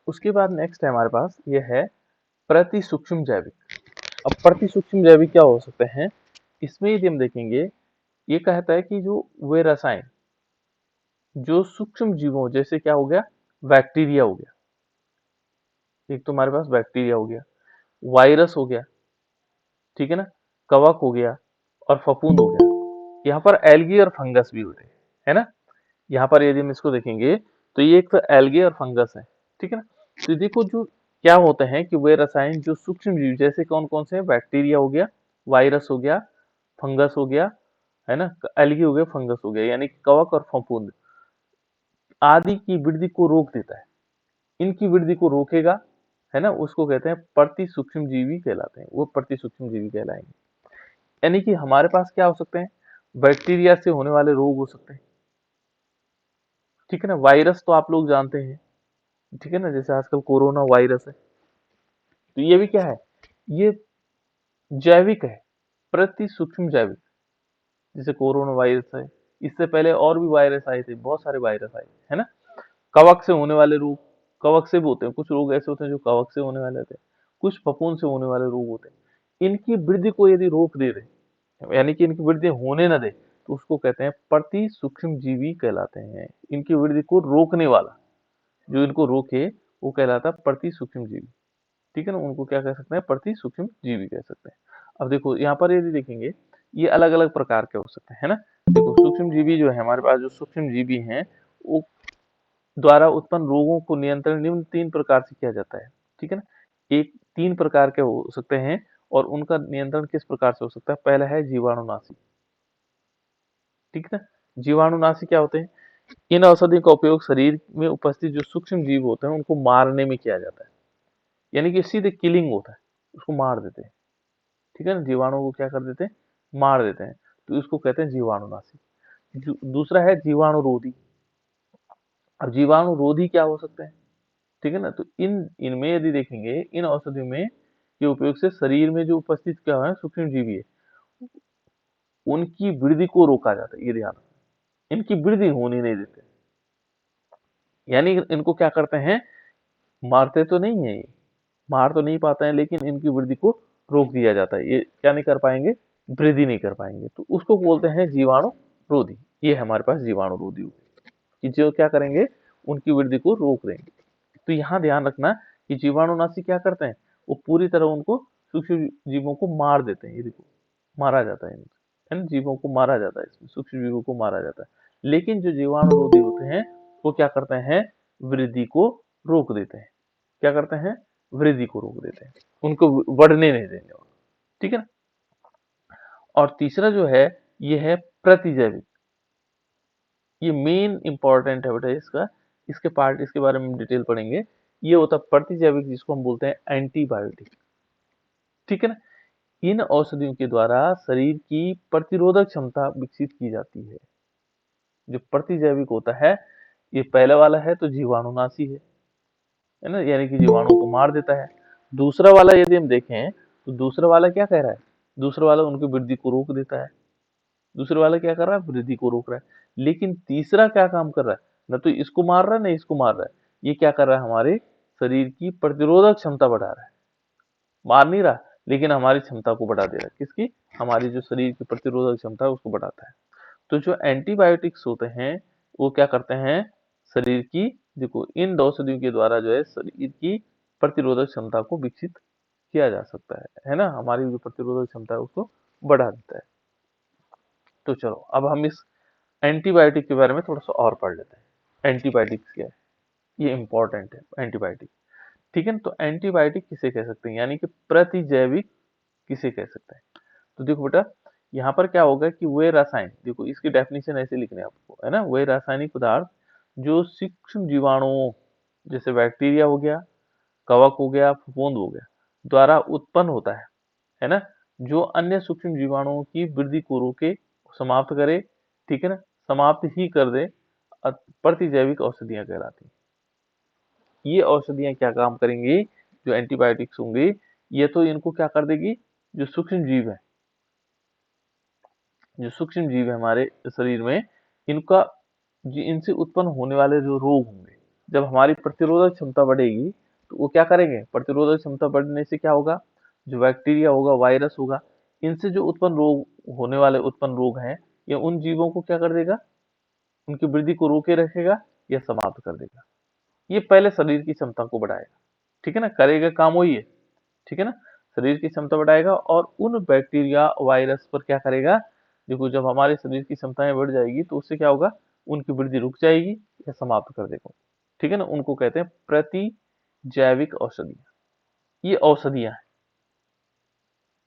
उसके बाद नेक्स्ट है हमारे पास ये है प्रति सूक्ष्म जैविक। अब प्रति सूक्ष्म जैविक क्या हो सकते हैं, इसमें यदि हम देखेंगे, ये कहता है कि जो वे रसायन जो सूक्ष्म जीवों जैसे क्या हो गया, बैक्टीरिया हो गया, एक तो हमारे पास बैक्टीरिया हो गया, वायरस हो गया, ठीक है ना, कवक हो गया और फफूंद हो गया। यहाँ पर एल्गी और फंगस भी होते हैं, है ना। यहाँ पर यदि हम इसको देखेंगे तो ये एक तो एल्गे और फंगस है, ठीक है ना। तो देखो जो क्या होते हैं कि वे रसायन जो सूक्ष्म जीव जैसे कौन कौन से हैं, बैक्टीरिया हो गया, वायरस हो गया, फंगस हो गया, है ना, एल्गी हो गया, फंगस हो गया, यानी कि कवक और फफूंद आदि की वृद्धि को रोक देता है। इनकी वृद्धि को रोकेगा, है ना, उसको कहते हैं प्रति सूक्ष्म जीवी कहलाते हैं, वो प्रति सूक्ष्म जीवी कहलाएंगे। यानी कि हमारे पास क्या हो सकते हैं, बैक्टीरिया से होने वाले रोग हो सकते हैं, ठीक है ना। वायरस तो आप लोग जानते हैं, ठीक है ना, जैसे आजकल कोरोना वायरस है, तो ये भी क्या है, ये जैविक है, प्रति सूक्ष्म जैविक। जैसे कोरोना वायरस है, इससे पहले और भी वायरस आए थे, बहुत सारे वायरस आए थे, है ना। कवक से होने वाले रोग, कवक से भी होते हैं, कुछ रोग ऐसे होते हैं जो कवक से होने वाले होते हैं, कुछ फफूंद से होने वाले रोग होते हैं। इनकी वृद्धि को यदि रोक दे दे, यानी कि इनकी वृद्धि होने न दे, तो उसको कहते हैं प्रति सूक्ष्म जीवी कहलाते हैं। इनकी वृद्धि को रोकने वाला, जो इनको रोके, वो कहलाता है प्रति सूक्ष्म जीवी, ठीक है ना। उनको क्या कह सकते हैं, प्रति सूक्ष्म जीवी कह सकते हैं। अब देखो यहाँ पर यदि देखेंगे, ये अलग अलग प्रकार के हो सकते हैं, है ना। देखो सूक्ष्म जीवी जो है हमारे पास, जो सूक्ष्म जीवी हैं, वो द्वारा उत्पन्न रोगों को नियंत्रण निम्न तीन प्रकार से किया जाता है, ठीक है ना। एक तीन प्रकार के हो सकते हैं, और उनका नियंत्रण किस प्रकार से हो सकता है। पहला है जीवाणुनाशी, ठीक है ना। जीवाणुनाशी क्या होते हैं, इन औषधियों का उपयोग शरीर में उपस्थित जो सूक्ष्म जीव होते हैं उनको मारने में किया जाता है, यानी कि सीधे किलिंग होता है, उसको मार देते हैं, ठीक है ना। जीवाणु को क्या कर देते हैं, मार देते हैं, तो इसको कहते हैं जीवाणुनाशी। दूसरा है जीवाणुरोधी। अब जीवाणुरोधी क्या हो सकते हैं, ठीक है ना। तो इनमें यदि देखेंगे, इन औषधियों में के उपयोग से शरीर में जो उपस्थित क्या है सूक्ष्म जीवी है, उनकी वृद्धि को रोका जाता है, ये ध्यान रखना। इनकी वृद्धि होने नहीं देते, यानी इनको क्या करते हैं, मारते तो नहीं है ये, मार तो नहीं पाते हैं, लेकिन इनकी वृद्धि को रोक दिया जाता है। ये क्या नहीं कर पाएंगे, वृद्धि नहीं कर पाएंगे, तो उसको बोलते हैं जीवाणु रोधी। ये हमारे पास जीवाणु रोधी हो गए, कि जो क्या करेंगे, उनकी वृद्धि को रोक देंगे। तो यहाँ ध्यान रखना कि जीवाणुनाशी क्या करते हैं, वो पूरी तरह उनको सूक्ष्म जीवों को मार देते हैं। ये देखो, मारा जाता है इनको, है ना, जीवों को मारा जाता है, इसमें सूक्ष्म जीवों को मारा जाता है। लेकिन जो जीवाणुरोधी होते हैं, वो क्या करते हैं, वृद्धि को रोक देते हैं। क्या करते हैं, वृद्धि को रोक देते हैं, उनको बढ़ने नहीं देंगे, ठीक है ना। और तीसरा जो है, ये है प्रतिजैविक। ये मेन इंपॉर्टेंट है बेटा इसका, इसके पार्ट, इसके बारे में डिटेल पढ़ेंगे। ये होता है प्रतिजैविक, जिसको हम बोलते हैं एंटीबायोटिक, ठीक है ना। इन औषधियों के द्वारा शरीर की प्रतिरोधक क्षमता विकसित की जाती है। जो प्रतिजैविक होता है, ये पहले वाला है तो जीवाणुनाशी है ना, यानी कि जीवाणु को मार देता है। दूसरा वाला यदि हम देखें, तो दूसरा वाला क्या कह रहा है, दूसरा वाला उनकी वृद्धि को रोक देता है। दूसरा वाला क्या कर रहा है, वृद्धि को रोक रहा है। लेकिन तीसरा क्या काम कर रहा है, न तो इसको मार रहा है न इसको मार रहा है, ये क्या कर रहा है, हमारे शरीर की प्रतिरोधक क्षमता बढ़ा रहा है। मार नहीं रहा, लेकिन हमारी क्षमता को बढ़ा दे रहा है, किसकी, हमारी जो शरीर की प्रतिरोधक क्षमता है उसको बढ़ाता है। तो जो एंटीबायोटिक्स होते हैं, वो क्या करते हैं, शरीर की, देखो इन औषधियों के द्वारा जो है शरीर की प्रतिरोधक क्षमता को विकसित किया जा सकता है ना, हमारी जो प्रतिरोधक क्षमता है उसको बढ़ा देता है। तो चलो अब हम इस एंटीबायोटिक के बारे में थोड़ा सा और पढ़ लेते हैं। एंटीबायोटिक्स क्या है, ये इंपॉर्टेंट है एंटीबायोटिक, ठीक है ना। तो एंटीबायोटिक किसे कह सकते हैं, यानी कि प्रतिजैविक किसे कह सकते हैं। तो देखो बेटा, यहाँ पर क्या होगा कि वे रसायन, देखो इसकी डेफिनेशन ऐसे लिखने हैं आपको, है ना, वे रासायनिक पदार्थ जो सूक्ष्म जीवाणुओं जैसे बैक्टीरिया हो गया, कवक हो गया, फफूंद हो गया द्वारा उत्पन्न होता है ना, जो अन्य सूक्ष्म जीवाणुओं की वृद्धि को रोके, समाप्त करे, ठीक है ना, समाप्त ही कर दे, प्रतिजैविक औषधियां कहलाती हैं। ये औषधियां क्या काम करेंगी, जो एंटीबायोटिक्स होंगी, ये तो इनको क्या कर देगी, जो सूक्ष्म जीव है, जो सूक्ष्म जीव है हमारे शरीर में, इनका इनसे उत्पन्न होने वाले जो रोग होंगे, जब हमारी प्रतिरोधक क्षमता बढ़ेगी तो वो क्या करेंगे, प्रतिरोधक क्षमता बढ़ने से क्या होगा, जो बैक्टीरिया होगा, वायरस होगा, इनसे जो उत्पन्न रोग होने वाले उत्पन्न रोग हैं, ये उन जीवों को क्या कर देगा, उनकी वृद्धि को रोके रखेगा या समाप्त कर देगा। ये पहले शरीर की क्षमता को बढ़ाएगा, ठीक है ना, करेगा काम वही है, ठीक है ना, शरीर की क्षमता बढ़ाएगा और उन बैक्टीरिया वायरस पर क्या करेगा, देखो जब हमारे शरीर की क्षमताएं बढ़ जाएगी तो उससे क्या होगा, उनकी वृद्धि रुक जाएगी या समाप्त कर देगा, ठीक है ना, उनको कहते हैं प्रतिजैविक औषधियां। ये औषधियां हैं,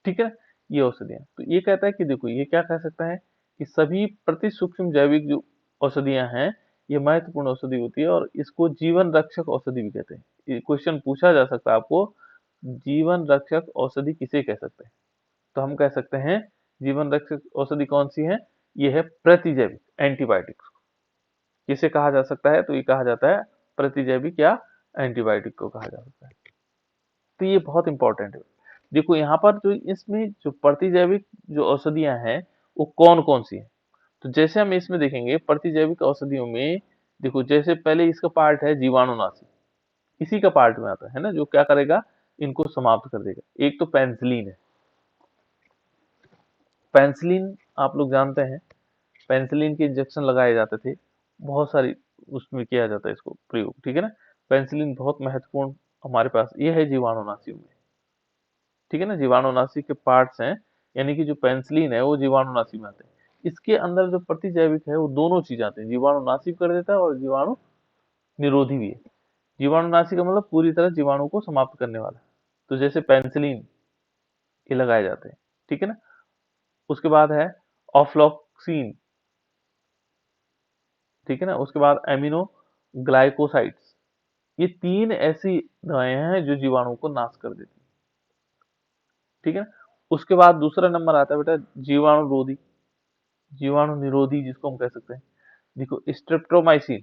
ठीक है ना, ये औषधियां। तो ये कहता है कि देखो ये क्या कह सकता है कि सभी प्रति सूक्ष्म जैविक जो औषधियां हैं, ये महत्वपूर्ण औषधि होती है और इसको जीवन रक्षक औषधि भी कहते हैं। ये क्वेश्चन पूछा जा सकता है आपको, जीवन रक्षक औषधि किसे कह सकते हैं, तो हम कह सकते हैं जीवन रक्षक औषधि कौन सी है, ये है प्रतिजैविक एंटीबायोटिक्स। किसे कहा जा सकता है, तो ये कहा जाता है प्रतिजैविक या एंटीबायोटिक को कहा जा सकता है। तो ये बहुत इंपॉर्टेंट है। देखो यहाँ पर जो इसमें जो प्रतिजैविक जो औषधियां हैं वो कौन कौन सी हैं, तो जैसे हम इसमें देखेंगे प्रतिजैविक औषधियों में, देखो जैसे पहले इसका पार्ट है जीवाणुनाशी, इसी का पार्ट में आता है ना, जो क्या करेगा, इनको समाप्त कर देगा। एक तो पेनिसिलिन है, पेनिसिलिन आप लोग जानते हैं, पेनिसिलिन के इंजेक्शन लगाए जाते थे, बहुत सारी उसमें किया जाता है इसको प्रयोग, ठीक है ना, पेनिसिलिन बहुत महत्वपूर्ण हमारे पास ये है जीवाणुनाशियों में, ठीक है ना, जीवाणुनाशी के पार्ट्स हैं, यानी कि जो पेनिसिलिन है वो जीवाणुनाशी में आते हैं। इसके अंदर जो प्रतिजैविक है वो दोनों चीज आते हैं, जीवाणुनाशी कर देता है और जीवाणु निरोधी भी है। जीवाणुनाशी का मतलब पूरी तरह जीवाणु को समाप्त करने वाला, तो जैसे पेनिसिलिन ये लगाए जाते हैं, ठीक है ना। उसके बाद है ऑफ्लॉक्सीन, ठीक है ना, उसके बाद एमिनो ग्लाइकोसाइड्स, ये तीन ऐसी दवाएं हैं जो जीवाणु को नाश कर देती हैं, ठीक है ना। उसके बाद दूसरा नंबर आता है बेटा जीवाणु रोधी, जीवाणु निरोधी जिसको हम कह सकते हैं। देखो स्ट्रेप्टोमाइसिन,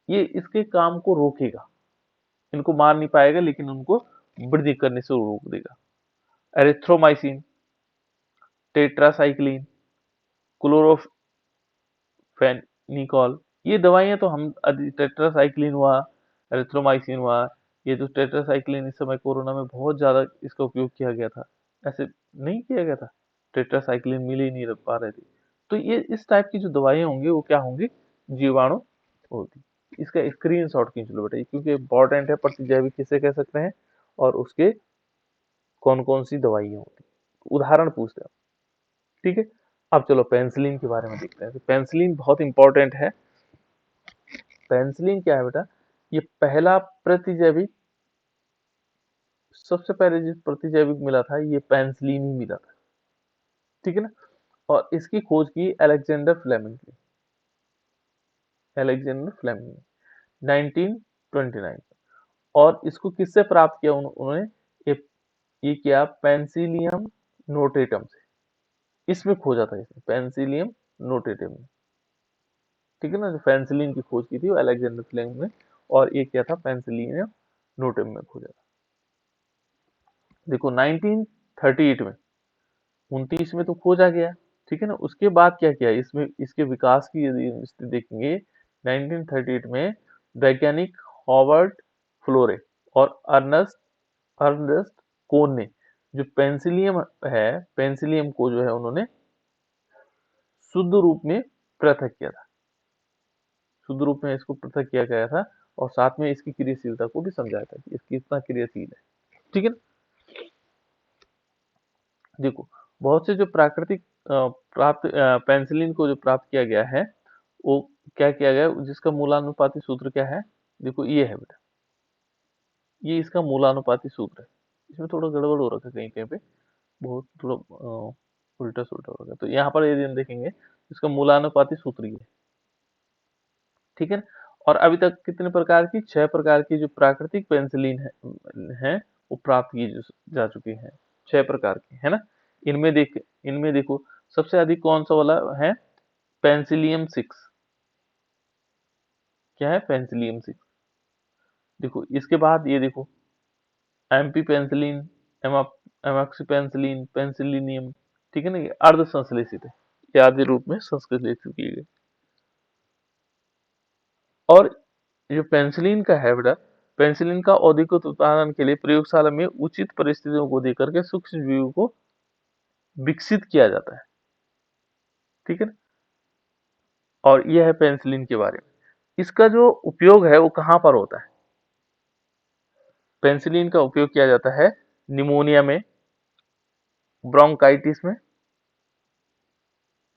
ये इसके काम को रोकेगा, इनको मार नहीं पाएगा लेकिन उनको वृद्धि करने से रोक देगा। एरिथ्रोमाइसिन, टेट्रासाइक्लिन, क्लोरोफेनिकॉल, ये दवाइयां तो हम टेट्रासाइक्लिन हुआ, एरिथ्रोमाइसिन हुआ, ये जो टेट्रासाइक्लिन इस समय कोरोना में बहुत ज्यादा इसका उपयोग किया गया था, ऐसे नहीं किया गया था, टेट्रासाइक्लिन मिल ही नहीं पा रहे थे। तो ये इस टाइप की जो दवाइयां होंगी वो क्या होंगी, जीवाणु होती। इसका स्क्रीन शॉट खींच लो बेटा, क्योंकि इंपॉर्टेंट है, प्रतिजैविक किसे कह सकते हैं और उसके कौन कौन सी दवाइयां होती, उदाहरण पूछते हैं, ठीक है। अब चलो पेंसिलिन के बारे में देखते हैं। तो पेंसिलिन बहुत इंपॉर्टेंट है। पेंसिलिन क्या है बेटा, ये पहला प्रतिजैविक, सबसे पहले जिस प्रतिजैविक मिला था ये पेंसिलिन ही मिला था, ठीक है ना। और इसकी खोज की अलेक्जेंडर फ्लेमिंग ने, अलेक्जेंडर फ्लेमिंग ने 1929। और इसको किससे प्राप्त किया उन्होंने, ये किया पेंसिलियम नोटेटम से, इसमें खोजा था इसने, पेंसिलियम नोटेटम में, ठीक है ना। जो पेंसिलिन की खोज की थी वो अलेक्जेंडर फ्लेमिंग ने, और ये क्या था, पेंसिलियम नोटेटम में खोजा था। देखो 1938 में, 29 में तो खोजा गया, ठीक है ना। उसके बाद क्या किया, इसमें इसके विकास की यदि स्थिति देखेंगे, 1938 में वैज्ञानिक हॉवर्ड फ्लोरे और अर्नस्ट अर्नस्ट कोन ने जो पेंसिलियम है, पेंसिलियम को जो है उन्होंने शुद्ध रूप में पृथक किया था, शुद्ध रूप में इसको पृथक किया गया था, और साथ में इसकी क्रियाशीलता को भी समझाया था कि इसकी इतना क्रियाशील है, ठीक है ना। देखो बहुत से जो प्राकृतिक प्राप्त पेंसिलिन को जो प्राप्त किया गया है, वो क्या किया गया, जिसका मूलानुपाती सूत्र क्या है, देखो ये है बेटा, ये इसका मूलानुपाती सूत्र है। इसमें थोड़ा गड़बड़ हो रखा है कहीं कहीं पे, बहुत थोड़ा उल्टा सुल्टा हो रखा है। तो यहाँ पर यदि हम देखेंगे इसका मूलानुपाती सूत्र ये है, ठीक है ना। और अभी तक कितने प्रकार की, 6 प्रकार की जो प्राकृतिक पेंसिलिन है वो प्राप्त की जा चुकी है, 6 प्रकार की, है ना। इनमें देखो सबसे अधिक कौन सा वाला है, पेंसिलियम 6, क्या है, पेंसिलियम 6। देखो इसके बाद ये देखो एमपी पेंसिलिन, एमॉक्सी पेंसिलिन, पेंसिलिनियम, ठीक है ना, ये अर्ध संश्लेषित है, ये आदि रूप में संश्लेषित किए गए। और जो पेनिसिलिन का है बेटा, पेनिसिलिन का औद्योगिक उत्पादन के लिए प्रयोगशाला में उचित परिस्थितियों को देकर के सूक्ष्म जीवों को विकसित किया जाता है। ठीक है ना? और यह है पेनिसिलिन के बारे में। इसका जो उपयोग है वो कहाँ पर होता है? पेनिसिलिन का उपयोग किया जाता है निमोनिया में, ब्रोंकाइटिस में,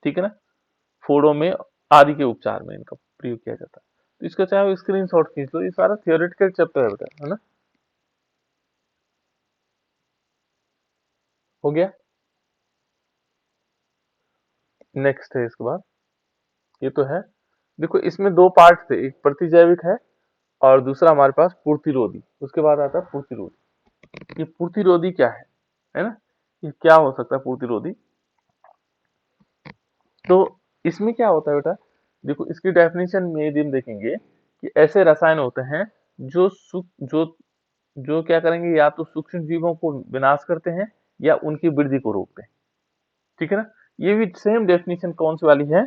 ठीक है ना, फोड़ों में आदि के उपचार में इनका प्रयोग किया जाता है। तो इसका चाहे स्क्रीन शॉट खींच लो, ये सारा थियोरेटिकल चैप्टर है बेटा, है ना। हो गया। नेक्स्ट है इसके बाद, ये तो है। देखो इसमें दो पार्ट थे, एक प्रतिजैविक है और दूसरा हमारे पास पूर्तिरोधी। उसके बाद आता है पूर्तिरोधी। ये पूर्तिरोधी क्या है ना, ये क्या हो सकता है पूर्तिरोधी? तो इसमें क्या होता है बेटा, देखो इसकी डेफिनेशन में यदि हम देखेंगे कि ऐसे रसायन होते हैं जो जो जो क्या करेंगे, या तो सूक्ष्म जीवों को विनाश करते हैं या उनकी वृद्धि को रोकते हैं। ठीक है ना। ये भी सेम डेफिनेशन कौन सी वाली है,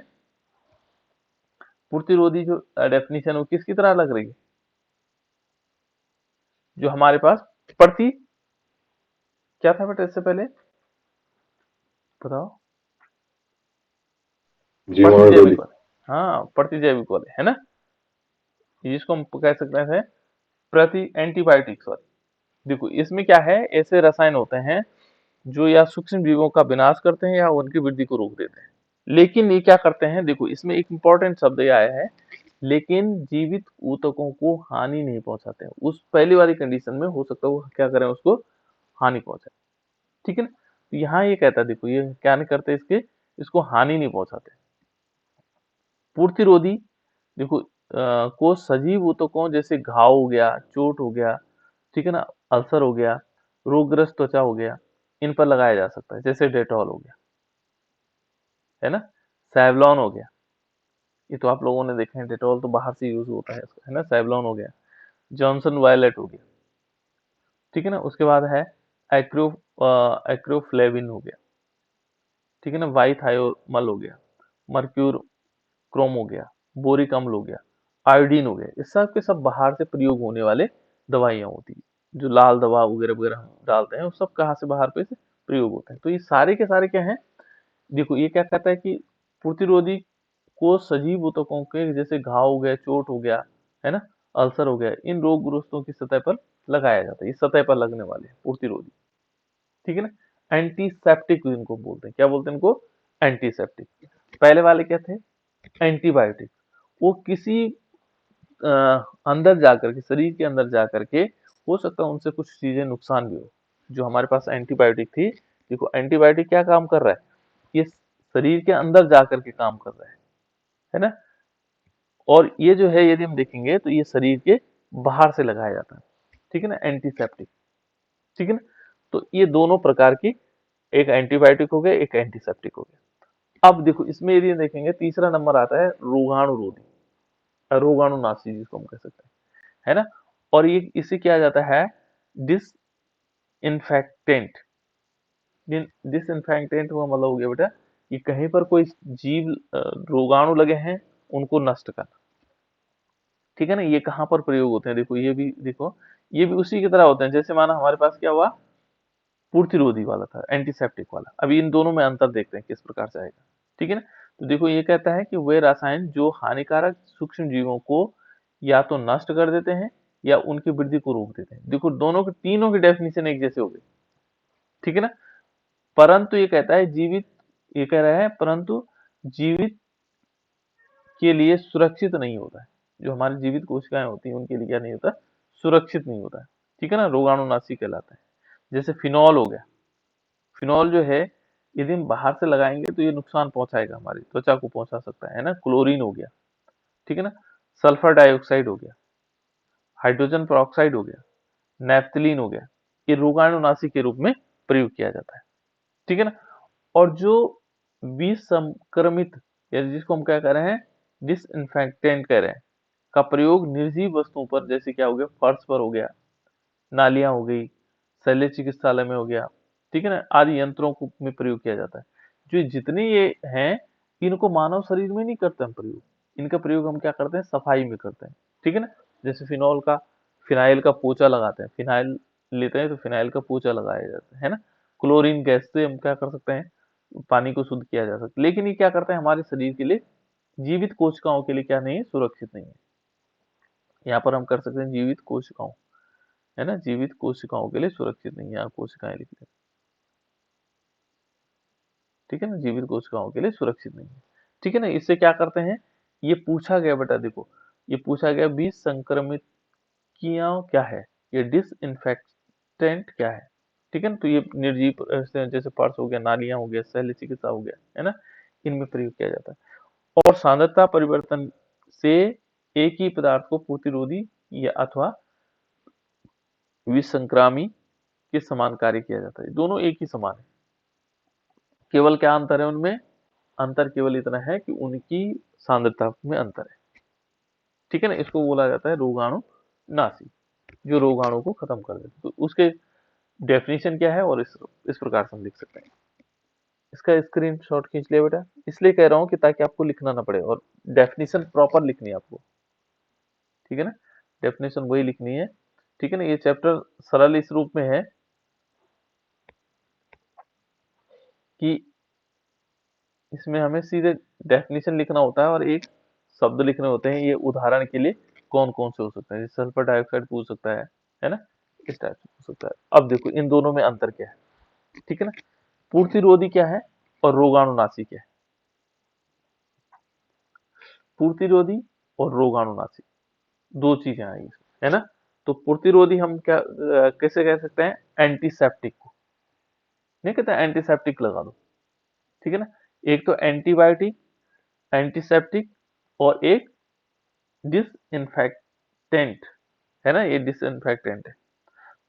पूर्तिरोधी जो डेफिनेशन वो किसकी तरह लग रही है? जो हमारे पास प्रति क्या था बेटा इससे पहले, बताओ। जीवाणुरोधी। प्रतिजैविक वाले, हाँ प्रतिजैविक वाले, है ना। जिसको हम कह सकते हैं प्रति एंटीबायोटिक्स वाले। देखो इसमें क्या है, ऐसे रसायन होते हैं जो या सूक्ष्म जीवों का विनाश करते हैं या उनकी वृद्धि को रोक देते हैं। लेकिन ये क्या करते हैं, देखो इसमें एक इंपॉर्टेंट शब्द ये आया है, लेकिन जीवित ऊतकों को हानि नहीं पहुंचाते हैं। उस पहली वाली कंडीशन में हो सकता है वो क्या करें, उसको हानि पहुंचाए। ठीक है ना। तो यहाँ ये कहता है, देखो ये क्या नहीं करते, इसको हानि नहीं पहुंचाते। पूर्तिरोधी देखो को सजीव ऊतकों जैसे घाव हो गया, चोट हो गया, ठीक है ना, अल्सर हो गया, रोगग्रस्त त्वचा हो गया, इन पर लगाया जा सकता है। जैसे डेटॉल हो गया, है ना, सैवलॉन हो गया। ये तो आप लोगों ने देखे हैं, डेटॉल तो बाहर से यूज होता है इसका, है ना। सैवलॉन हो गया, जॉनसन वायलेट हो गया, ठीक है ना। उसके बाद है एक्रो एक्रोफ्लेविन हो गया, ठीक है ना। वाइथायोमल हो गया, मर्क्यूर क्रोम हो गया, बोरिक अम्ल हो गया, आयोडीन हो गया। ये सब के सब बाहर से प्रयोग होने वाले दवाइयाँ होती हैं। जो लाल दवा वगैरह वगैरह हम डालते हैं वो सब कहाँ से बाहर पे से प्रयोग होते हैं। तो ये सारे के सारे क्या हैं, देखो ये क्या कहता है कि प्रतिरोधी को सजीव ऊतकों के जैसे घाव हो गया, चोट हो गया, है ना, अल्सर हो गया, इन रोगग्रस्तों की सतह पर लगाया जाता है। इस सतह पर लगने वाले हैं प्रतिरोधी, ठीक है ना। एंटीसेप्टिक इनको बोलते हैं, क्या बोलते हैं इनको, एंटीसेप्टिक। पहले वाले क्या थे, एंटीबायोटिक। वो किसी अ, अंदर जाकर के, शरीर के अंदर जाकर के, हो सकता है उनसे कुछ चीजें नुकसान भी हो। जो हमारे पास एंटीबायोटिक थी, देखो एंटीबायोटिक क्या काम कर रहा है, ये शरीर के अंदर जाकर के काम कर रहा है ना। और ये जो है यदि हम देखेंगे तो ये शरीर के बाहर से लगाया जाता है, ठीक है ना, एंटीसेप्टिक। ठीक है ना। तो ये दोनों प्रकार की, एक एंटीबायोटिक हो गया, एक एंटीसेप्टिक हो गया। अब देखो इसमें यदि देखेंगे तीसरा नंबर आता है रोगाणुरोधी, रोगाणुनाशी जिसको हम कह सकते हैं, है ना। और ये इसे किया जाता है डिसइंफेक्टेंट। डिसइंफेक्टेंट का मतलब हो गया बेटा कि कहीं पर कोई जीव रोगाणु लगे हैं, उनको नष्ट करना। ठीक है ना। ये कहाँ पर प्रयोग होते हैं, देखो ये भी देखो, ये भी उसी की तरह होते हैं। जैसे माना हमारे पास क्या हुआ, पूर्तिरोधी वाला था, एंटीसेप्टिक वाला। अभी इन दोनों में अंतर देखते हैं किस प्रकार से आएगा। ठीक है ना। तो देखो ये कहता है कि वे रसायन जो हानिकारक सूक्ष्म जीवों को या तो नष्ट कर देते हैं या उनकी वृद्धि को रोक देते हैं। देखो दोनों के, तीनों की डेफिनेशन एक जैसे हो गई। ठीक है ना। परंतु ये कहता है जीवित, ये कह रहा है परंतु जीवित के लिए सुरक्षित नहीं होता है। जो हमारी जीवित कोशिकाएं होती हैं उनके लिए क्या नहीं होता, सुरक्षित नहीं होता है। ठीक है ना, रोगाणुनाशी कहलाता है। जैसे फिनॉल हो गया, फिनॉल जो है यदि हम बाहर से लगाएंगे तो ये नुकसान पहुंचाएगा, हमारी त्वचा को पहुंचा सकता है ना। क्लोरीन हो गया, ठीक है ना, सल्फर डाइऑक्साइड हो गया, हाइड्रोजन पेरोक्साइड हो गया, नेफ्थलीन हो गया। ये रोगाणुनाशी के रूप में प्रयोग किया जाता है। ठीक है ना। और जो विसंक्रमित, या जिसको हम क्या कह रहे हैं, डिसइंफेक्टेंट कह रहे हैं, का प्रयोग निर्जीव वस्तुओं पर, जैसे क्या हो गया, फर्श पर हो गया, नालियां हो गई, शल्य चिकित्सालय में हो गया, ठीक है ना, आदि यंत्रों को में प्रयोग किया जाता है। जो जितने ये हैं, इनको मानव शरीर में नहीं करते हम प्रयोग। इनका प्रयोग हम क्या करते हैं, सफाई में करते हैं। ठीक है ना। जैसे फिनाइल का पोछा लगाते हैं, फिनाइल लेते हैं तो फिनाइल का पोछा लगाया जाता है ना। क्लोरीन गैस से हम क्या कर सकते हैं, पानी को शुद्ध किया जा सकता है। लेकिन ये क्या करता है, हमारे शरीर के लिए, जीवित कोशिकाओं के लिए क्या नहीं है, सुरक्षित नहीं है। यहाँ पर हम कर सकते हैं जीवित कोशिकाओं, है ना, जीवित कोशिकाओं के लिए सुरक्षित नहीं है, यहाँ कोशिकाएं लिख दें, ठीक है ना, जीवित कोशिकाओं के लिए सुरक्षित नहीं है, ठीक है ना। इससे क्या करते हैं, ये पूछा गया बेटा, देखो ये पूछा गया विसंक्रमित क्या है, ये डिसइंफेक्टेंट क्या है, ठीक है ना। तो ये निर्जीव जैसे पर्स हो गया, नालियां हो गया, शल्य चिकित्सा हो गया, है ना, इनमें प्रयोग किया जाता है। और सांद्रता परिवर्तन से एक ही पदार्थ को प्रतिरोधी या अथवा विसंक्रामी के समान कार्य किया जाता है। दोनों एक ही समान है, केवल क्या अंतर है उनमें, अंतर केवल इतना है कि उनकी सांद्रता में अंतर है, ठीक है ना। इसको बोला जाता है रोगाणु नाशी, जो रोगाणु को खत्म कर देते। तो उसके डेफिनेशन क्या है, और इस प्रकार से हम लिख सकते हैं। इसका स्क्रीनशॉट खींच लिया बेटा, इसलिए कह रहा हूं कि ताकि आपको लिखना ना पड़े, और डेफिनेशन प्रॉपर लिखनी है आपको, ठीक है ना, डेफिनेशन वही लिखनी है, ठीक है ना। ये चैप्टर सरल इस रूप में है कि इसमें हमें सीधे डेफिनेशन लिखना होता है और एक शब्द लिखने होते हैं। ये उदाहरण के लिए कौन कौन से हो सकते हैं, जैसे सल्फर डाइऑक्साइड पूछ सकता है ना, इस टाइप से पूछ सकता है। अब देखो इन दोनों में अंतर क्या है, ठीक है ना। पूर्तिरोधी क्या है और रोगाणुनाशी क्या है, पूर्तिरोधी और रोगाणुनाशी दो चीजें आई है ना। तो प्रतिरोधी हम क्या कैसे कह सकते हैं, एंटीसेप्टिक को नहीं कहते, एंटीसेप्टिक लगा दो, ठीक है ना। एक तो एंटीबायोटिक, एंटीसेप्टिक, और एक डिसइंफेक्टेंट, है ना, ये डिसइंफेक्टेंट है।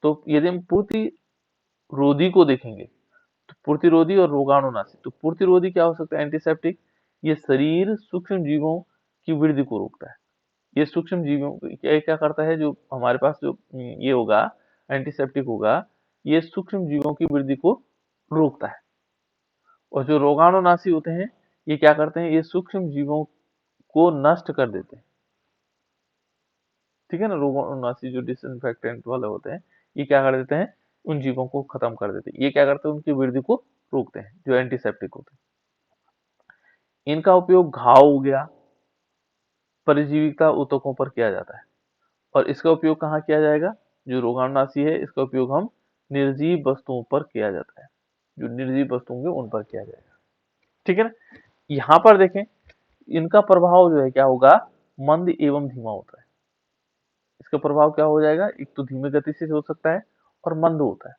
तो यदि हम प्रतिरोधी को देखेंगे, तो प्रतिरोधी और रोगाणुनाशी, तो प्रतिरोधी क्या हो सकता है, एंटीसेप्टिक, ये शरीर सूक्ष्म जीवों की वृद्धि को रोकता है। ये सूक्ष्म जीवों क्या क्या करता है, जो हमारे पास जो ये होगा, एंटीसेप्टिक होगा, ये सूक्ष्म जीवों की वृद्धि को रोकता है। और जो रोगाणुनाशी होते हैं, ये क्या करते हैं, ये सूक्ष्म जीवों को नष्ट कर देते हैं, ठीक है ना। रोगाणुनाशी जो डिसइंफेक्टेंट वाले होते हैं, ये क्या कर देते हैं, उन जीवों को खत्म कर देते हैं। ये क्या करते हैं, उनकी वृद्धि को रोकते हैं, जो एंटीसेप्टिक होते हैं। इनका उपयोग घाव हो गया, परिजीविका ऊतकों पर किया जाता है। और इसका उपयोग कहाँ किया जाएगा, जो रोगाणुनाशी है, इसका उपयोग हम निर्जीव वस्तुओं पर किया जाता है, जो निर्जीव वस्तु होंगे उन पर किया जाएगा, ठीक है ना। यहाँ पर देखें, इनका प्रभाव जो है क्या होगा, मंद एवं धीमा होता है। इसका प्रभाव क्या हो जाएगा, एक तो धीमी गति से हो सकता है और मंद होता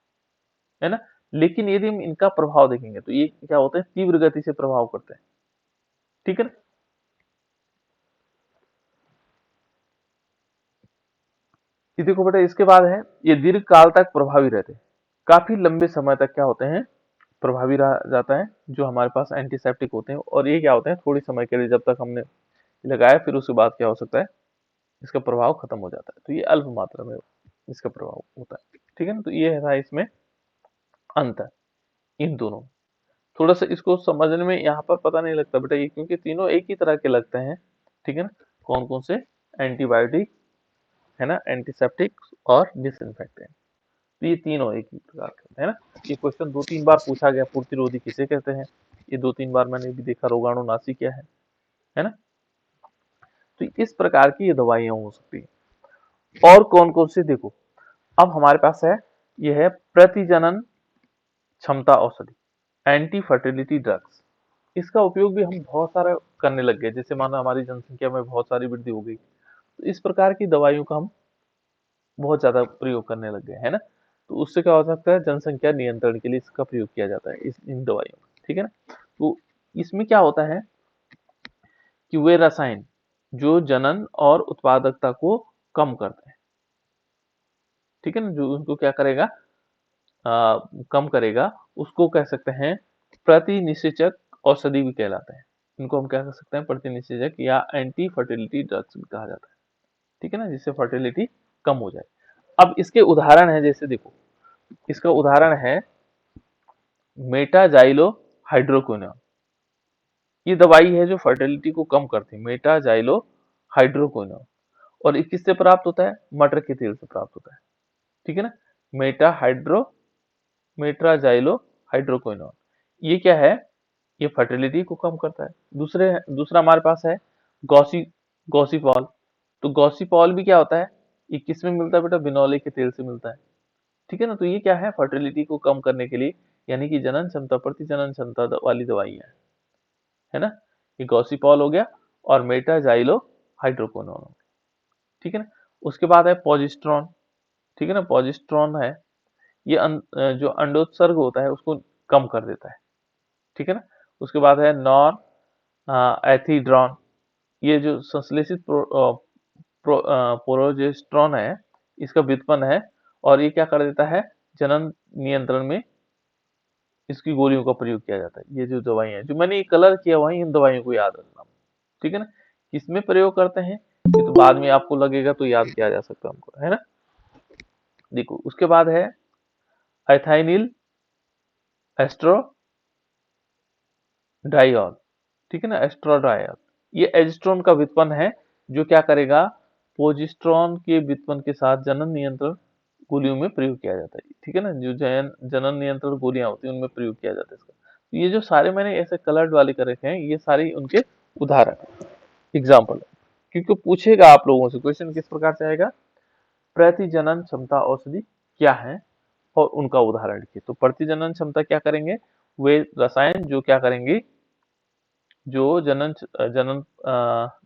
है ना। लेकिन यदि हम इनका प्रभाव देखेंगे तो ये क्या होते हैं, तीव्र गति से प्रभाव करते हैं, ठीक है ना। ये देखो बेटा, इसके बाद है, ये दीर्घ काल तक प्रभावी रहते हैं, काफी लंबे समय तक क्या होते हैं, प्रभावी रह जाता है, जो हमारे पास एंटीसेप्टिक होते हैं। और ये क्या होते हैं, थोड़ी समय के लिए जब तक हमने लगाया, फिर उसके बाद क्या हो सकता है, इसका प्रभाव खत्म हो जाता है। तो ये अल्प मात्रा में इसका प्रभाव होता है, ठीक है ना। तो ये था इसमें अंतर इन दोनों। थोड़ा सा इसको समझने में यहाँ पर पता नहीं लगता बेटा, ये क्योंकि तीनों एक ही तरह के लगते हैं, ठीक है ना। कौन कौन से, एंटीबायोटिक, है ना, एंटीसेप्टिक और डिसइंफेक्टेंट, तो ये तीनों एक ही प्रकार के है ना। ये क्वेश्चन 2-3 बार पूछा गया, प्रतिरोधी किसे कहते हैं, ये 2-3 बार मैंने भी देखा, रोगाणुनाशी क्या है ना। तो इस प्रकार की ये दवाइयां हो सकती है। और कौन कौन से, देखो अब हमारे पास है, ये है प्रतिजनन क्षमता औषधि, एंटी फर्टिलिटी ड्रग्स। इसका उपयोग भी हम बहुत सारा करने लग गए, जैसे मानो हमारी जनसंख्या में बहुत सारी वृद्धि हो गई, तो इस प्रकार की दवाइयों का हम बहुत ज्यादा प्रयोग करने लग गए, है ना। तो उससे क्या हो सकता है, जनसंख्या नियंत्रण के लिए इसका प्रयोग किया जाता है, इन दवाइयों का, ठीक है ना। तो इसमें क्या होता है कि वे रसायन जो जनन और उत्पादकता को कम करते हैं, ठीक है ना, जो उनको क्या करेगा, कम करेगा, उसको कह सकते हैं प्रतिनिषेचक औषधि भी कहलाते हैं। इनको हम क्या कह सकते हैं, प्रतिनिषेचक या एंटी फर्टिलिटी ड्रग्स भी कहा जाता है, ठीक है ना, जिससे फर्टिलिटी कम हो जाए। अब इसके उदाहरण है, जैसे देखो इसका उदाहरण है मेटाजाइलो हाइड्रोक्विनोन। ये दवाई है जो फर्टिलिटी को कम करती है, मेटाजाइलो हाइड्रोक्विनोन। और ये किससे प्राप्त होता है? मटर के तेल से प्राप्त होता है, ठीक है ना। मेट्राजाइलो हाइड्रोक्विनोन, ये क्या है? ये फर्टिलिटी को कम करता है। दूसरा हमारे पास है गॉसी गॉसिपॉल। तो गॉसिपॉल भी क्या होता है? ये किस में मिलता है बेटा? बिनोले के तेल से मिलता है, ठीक है ना। तो ये क्या है? फर्टिलिटी को कम करने के लिए, यानी कि जनन क्षमता, प्रतिजनन क्षमता वाली दवाइयां है ना। ये गॉसिपॉल हो गया और मेटाजाइलो हाइड्रोक्विनोन हो गया, ठीक है ना। उसके बाद है पॉजिस्ट्रॉन, ठीक है ना। पॉजिस्ट्रॉन है, ये जो अंडोत्सर्ग होता है उसको कम कर देता है, ठीक है ना। उसके बाद है नॉर एथिड्रॉन, ये जो संश्लेषित प्रोजेस्टेरॉन है, इसका व्युत्पन्न है, और ये क्या कर देता है? जनन नियंत्रण में इसकी गोलियों का प्रयोग किया जाता है। ये जो दवाइयां जो मैंने ये कलर किया हुआ है, इन दवाइयों को याद रखना, ठीक है ना। किसमें प्रयोग करते हैं ये तो बाद में आपको लगेगा तो याद किया जा सकता है हमको, है ना। देखो उसके बाद है एथाइनिल एस्ट्रो डाइऑल, ठीक है ना, एस्ट्राडायल। ये एजिस्ट्रोन का व्युत्पन्न है, जो क्या करेगा? प्रोजेस्टेरॉन के व्युत्पन्न के साथ जनन नियंत्रण गोलियों में प्रयोग किया जाता है, ठीक है ना। जो जनन नियंत्रण गोलियां होती है उनमें प्रयोग किया जाता है इसका। तो ये जो सारे मैंने ऐसे कलर्ड वाले कर रखे हैं, ये सारे उनके उदाहरण एग्जाम्पल है। क्योंकि पूछेगा आप लोगों से क्वेश्चन किस प्रकार से आएगा? प्रतिजनन क्षमता औषधि क्या है और उनका उदाहरण लिखिए। तो प्रतिजनन क्षमता क्या करेंगे? वे रसायन जो क्या करेंगे? जो जनन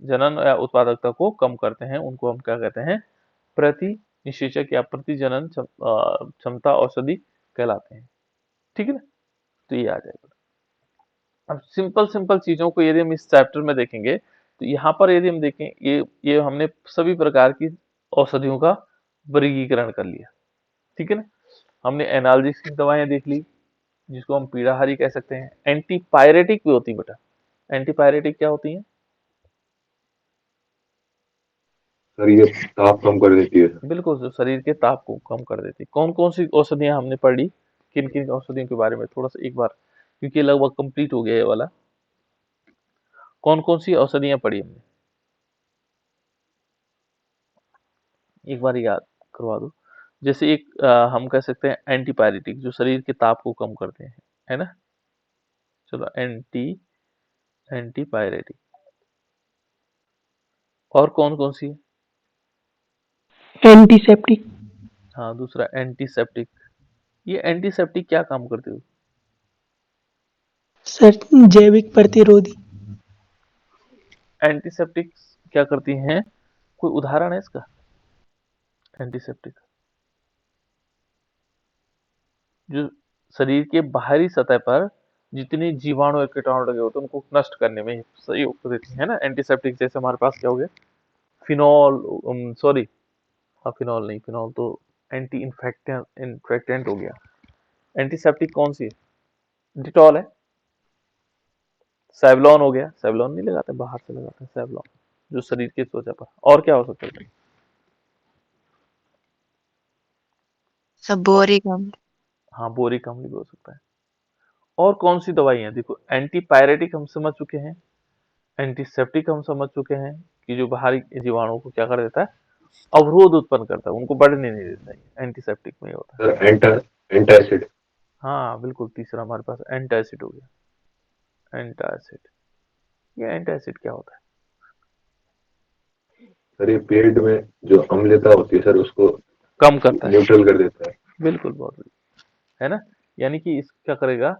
जनन या उत्पादकता को कम करते हैं, उनको हम क्या कहते हैं? प्रति निषेचक या प्रतिजनन क्षमता औषधि कहलाते हैं, ठीक है ना। तो ये आ जाएगा। अब सिंपल सिंपल चीजों को यदि हम इस चैप्टर में देखेंगे, तो यहाँ पर यदि हम देखें, ये हमने सभी प्रकार की औषधियों का वर्गीकरण कर लिया, ठीक है ना। हमने एनाल्जेसिक दवाएं देख ली, जिसको हम पीड़ाहारी कह सकते हैं। एंटीपायरेटिक भी होती है बेटा। एंटीपायरेटिक क्या होती है? सर ये ताप कम कर देती है। बिल्कुल, जो शरीर के ताप को कम कर देती है। कौन कौन सी औषधियां हमने पढ़ी? किन किन औषधियों के बारे में थोड़ा सा एक बार, क्योंकि लगभग कंप्लीट हो गया ये वाला। कौन कौन सी औषधियां पढ़ी हमने? एक बार याद करवा दो। जैसे एक हम कह सकते हैं एंटीपायरेटिक, जो शरीर के ताप को कम करते हैं, है ना। चलो एंटीपायरेटिक। और कौन कौन सी? एंटीसेप्टिक। हाँ, दूसरा एंटीसेप्टिक। ये एंटीसेप्टिक क्या काम करते हो? सर जैविक प्रतिरोधी। एंटीसेप्टिक क्या करती हैं? कोई उदाहरण है इसका? एंटीसेप्टिक जो शरीर के बाहरी सतह पर जितने जीवाणु या कीटाणु लगे होते हैं उनको नष्ट करने में सहयोग देती है ना। एंटीसेप्टिक जैसे हमारे पास क्या हो गया? फिनॉल, सॉरी, हाँ फिनॉल नहीं, फिनॉल तो एंटी इन्फेक्टेंट हो गया। एंटीसेप्टिक कौन सी है? डिटॉल है। सेवलॉन हो गया। सेवलॉन नहीं लगाते, बाहर से लगाते हैं सेवलॉन, जो शरीर की त्वचा पर। और क्या हो सकता है? सब और बोरिक अम्ल। हाँ, बोरिक अम्ल भी हो सकता है। और कौन सी दवाई है? देखो एंटीपायरेटिक हम समझ चुके हैं, एंटीसेप्टिक हम समझ चुके हैं कि जो बाहरी जीवाणुओं को क्या कर देता है? अवरोध उत्पन्न करता है, उनको बढ़ने नहीं देता है। एंटीसेप्टिक में ये होता है। Sir antacid. हाँ बिल्कुल, तीसरा हमारे पास एंटासिड हो गया। एंटासिड, ये एंटासिड क्या होता है? सर ये पेट में जो अम्लता होती है सर उसको कम करता है। न्यूट्रल कर देता है। बिल्कुल, बहुत बढ़िया, है ना। यानी कि इस क्या करेगा?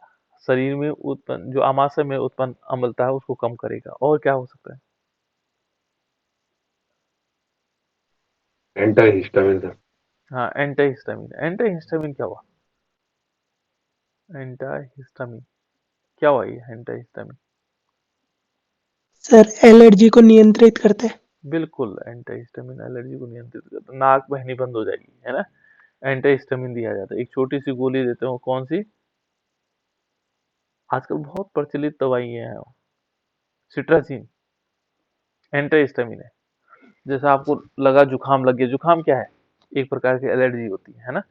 शरीर में उत्पन्न जो आमाशय में उत्पन्न अम्लता है उसको कम करेगा। और क्या हो सकता है? एंटाहिस्टामिन सर। हाँ, एंटाहिस्टामिन। एंटाहिस्टामिन क्या हुआ? एंटाहिस्टामिन क्या हुआ? ये एंटाहिस्टामिन सर एलर्जी को नियंत्रित करता है। बिल्कुल, एंटाहिस्टामिन एलर्जी को नियंत्रित करता है। नाक बहनी बंद हो जाएगी, है ना। एंटाहिस्टामिन दिया जाता है, एक छोटी सी गोली देते हो। कौन सी? आजकल बहुत प्रचलित दवाइयां हैं, सिट्राजिन एंटाहिस्टामिन है। जैसे आपको लगा जुकाम लग गया, जुकाम क्या है? एक प्रकार की एलर्जी होती है ना।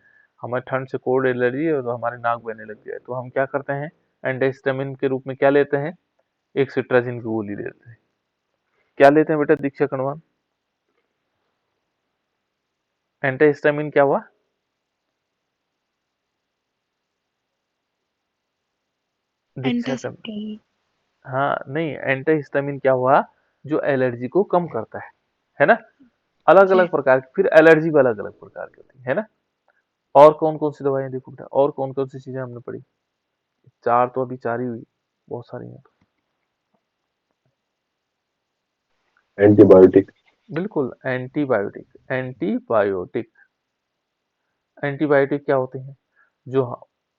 हमें ठंड से कोल्ड एलर्जी है और हमारे नाक बहने लग जाए, तो हम क्या करते हैं? एंटाहिस्टामिन के रूप में क्या लेते हैं? एक सिट्राजिन की गोली लेते हैं। क्या लेते हैं बेटा दीक्षा कणवान? एंटीहिस्टामिन क्या हुआ? डिक्साटामिन। एंटासिड। हाँ नहीं, एंटीहिस्टामिन क्या हुआ? जो एलर्जी को कम करता है ना? अलग जी। अलग प्रकार की, फिर एलर्जी भी अलग अलग प्रकार की होती है ना? और कौन कौन सी दवाइयां देखो बेटा, और कौन कौन सी चीजें हमने पढ़ी? चार तो अभी चार ही हुई, बहुत सारी हैं। एंटीबायोटिक। बिल्कुल, एंटीबायोटिक। एंटीबायोटिक एंटीबायोटिक क्या होते हैं? जो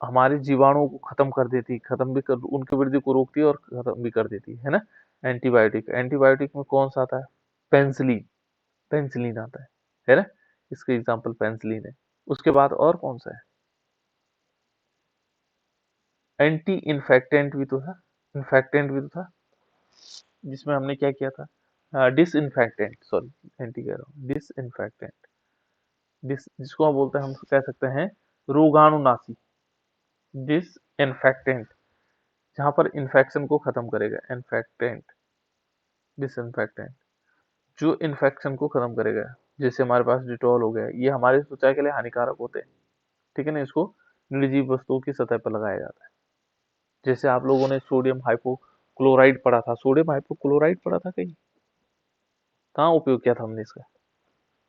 हमारे जीवाणुओं को खत्म कर देती है, खत्म भी कर, उनकी वृद्धि को रोकती है और खत्म भी कर देती है ना? एंटीबायोटिक। एंटीबायोटिक में कौन सा आता है? पेंसिलिन। पेंसिलिन आता है ना? इसका एग्जाम्पल पेंसिलिन है। उसके बाद और कौन सा है? एंटी इन्फेक्टेंट भी तो था। इन्फेक्टेंट भी तो था, जिसमें हमने क्या किया था? डिसइंफेक्टेंट, सॉरी, एंटी कह रहा हूँ, डिसइंफेक्टेंट। जिसको हम बोलते हैं, हम कह सकते हैं रोगाणुनाशी। डिसइंफेक्टेंट, जहां पर इन्फेक्शन को खत्म करेगा। इन्फेक्टेंट, डिसइंफेक्टेंट, जो इन्फेक्शन को खत्म करेगा। जैसे हमारे पास डिटॉल हो गया, ये हमारे त्वचा के लिए हानिकारक होते हैं, ठीक है ना? इसको निर्जीव वस्तुओं की सतह पर लगाया जाता है। जैसे आप लोगों ने सोडियम हाइपोक्लोराइड पढ़ा था, सोडियम हाइपोक्लोराइड पढ़ा था कहीं? कहाँ उपयोग किया था हमने इसका?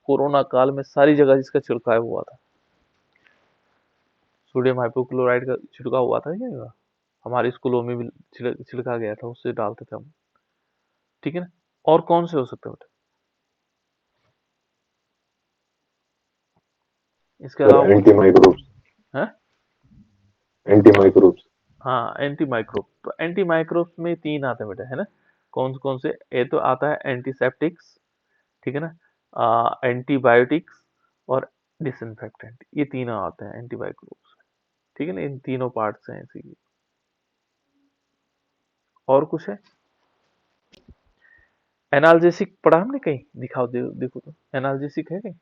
कोरोना काल में सारी जगह जिसका छिड़काव हुआ था, सोडियम हाइपोक्लोराइड का छिड़काव हुआ था क्या? हमारे स्कूलों में भी छिड़का गया था, उससे डालते थे हम, ठीक है ना? और कौन से हो सकते हैं बेटा इसके सर अलावा? कुछ एंटी माइक्रोब्स। है? Anti microbes. हाँ, एंटी माइक्रोब। तो एंटी माइक्रोब्स में तीन आते हैं बेटा, है ना? कौन कौन से? ये तो आता है एंटीसेप्टिक्स, ठीक है ना? एंटीबायोटिक्स और डिसइंफेक्टेंट, ये तीनों आते हैं एंटी माइक्रोब्स, ठीक है ना? इन तीनों पार्ट्स हैं इसी। और कुछ है? एनाल्जेसिक पढ़ा हमने कहीं? दिखाओ, देखो तो, एनाल्जेसिक है कहीं?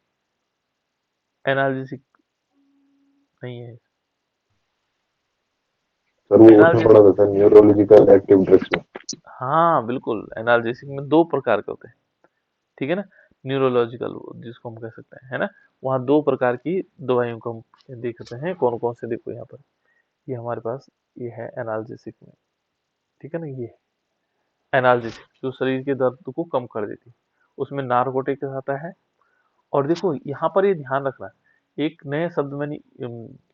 एनाल्जेसिक नहीं है। सर वो उसमें पड़ा एनाल्जेसिक, था सर, न्यूरोलॉजिकल एक्टिव ड्रग्स में। हाँ बिल्कुल, एनाल्जेसिक में दो प्रकार के होते हैं, ठीक है ना? न्यूरोलॉजिकल, जिसको हम कह सकते हैं, है ना? वहाँ दो प्रकार की दवाइयों को हम देख सकते हैं। कौन कौन से? देखो यहाँ पर, ये हमारे पास ये है एनाल्जेसिक में, ठीक है ना? ये एनाल्जेसिक जो शरीर के दर्द को कम कर देती है, उसमें नार्कोटिक आता है। और देखो यहाँ पर ये ध्यान रखना, एक नए शब्द मैंने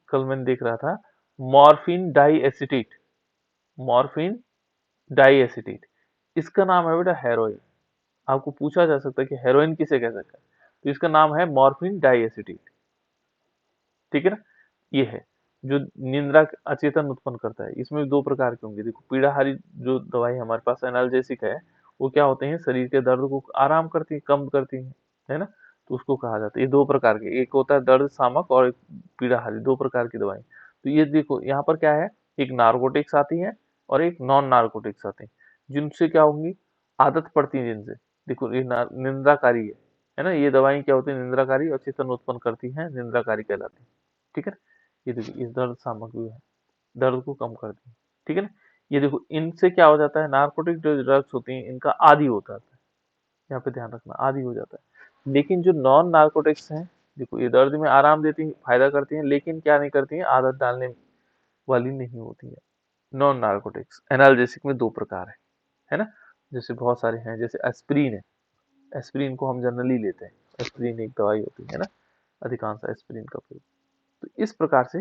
कल मैंने देख रहा था, morphine diacetate. Morphine diacetate, इसका नाम है बेटा हेरोइन। आपको पूछा जा सकता है कि हेरोइन किसे कह सकते हैं, तो इसका नाम है मॉर्फिन डाई एसिटेट, ठीक है ना? ये है जो निंद्रा अचेतन उत्पन्न करता है। इसमें भी दो प्रकार के होंगे। देखो, पीड़ाहारी जो दवाई हमारे पास एनाल्जेसिक है, वो क्या होते हैं? शरीर के दर्द को आराम करती है, कम करती है ना? तो उसको कहा जाता है। ये दो प्रकार के, एक होता है दर्द शामक और एक पीड़ाहारी, दो प्रकार की दवाई। तो ये देखो यहाँ पर क्या है, एक नार्कोटिक्स आती है और एक नॉन नार्कोटिक्स आती है, जिनसे क्या होंगी? आदत पड़ती है जिनसे। देखो ये निंद्राकारी है ना? ये दवाई क्या होती है? निंद्राकारी और चेतन उत्पन्न करती है, निंद्राकारी कहलाती है, ठीक है ना? ये देखिए, ये दर्द शामक भी है, दर्द को कम करती है, ठीक है ना? ये देखो, इनसे क्या हो जाता है? नार्कोटिक जो ड्रग्स होती हैं, इनका आदी होता है, यहाँ पे ध्यान रखना, आदी हो जाता है। लेकिन जो नॉन नार्कोटिक्स हैं, देखो ये दर्द में आराम देती हैं, फायदा करती हैं, लेकिन क्या नहीं करती हैं? आदत डालने वाली नहीं होती है। नॉन नार्कोटिक्स एनाल्जेसिक में दो प्रकार है ना? जैसे बहुत सारे हैं, जैसे एस्प्रिन है। एस्प्रिन को हम जनरली लेते हैं, एस्प्रिन एक दवाई होती है ना? अधिकांश एस्प्रिन का प्रयोग। तो इस प्रकार से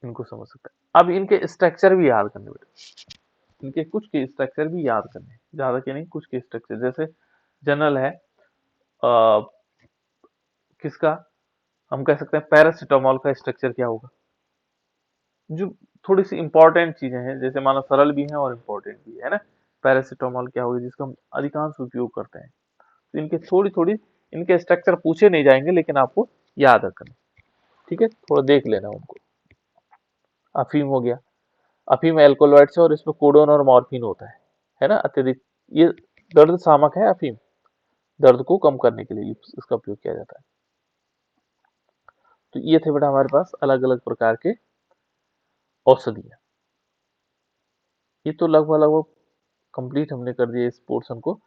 इनको समझ सकते हैं। अब इनके स्ट्रक्चर भी याद करने बेटे, इनके कुछ के स्ट्रक्चर भी याद करने, ज्यादा के नहीं, कुछ के स्ट्रक्चर। जैसे जनरल है, किसका? हम कह सकते हैं पैरासिटामोल का स्ट्रक्चर क्या होगा? जो थोड़ी सी इंपॉर्टेंट चीजें हैं, जैसे मानो सरल भी हैं और इम्पोर्टेंट भी है ना? पैरासिटामोल क्या होगी, जिसका हम अधिकांश उपयोग करते हैं। तो इनके थोड़ी थोड़ी, इनके स्ट्रक्चर पूछे नहीं जाएंगे, लेकिन आपको याद रखना, ठीक है? थोड़ा देख लेना उनको। अफीम हो गया, अफीम एल्कोलॉइड्स है और इसमें कोडोन और मॉर्फिन होता है ना? अत्यधिक, ये दर्द शामक है अफीम, दर्द को कम करने के लिए इसका उपयोग किया जाता है। तो ये थे बेटा हमारे पास अलग अलग प्रकार के औषधियां। ये तो लगभग लगभग कंप्लीट हमने कर दिया इस पोर्शन को।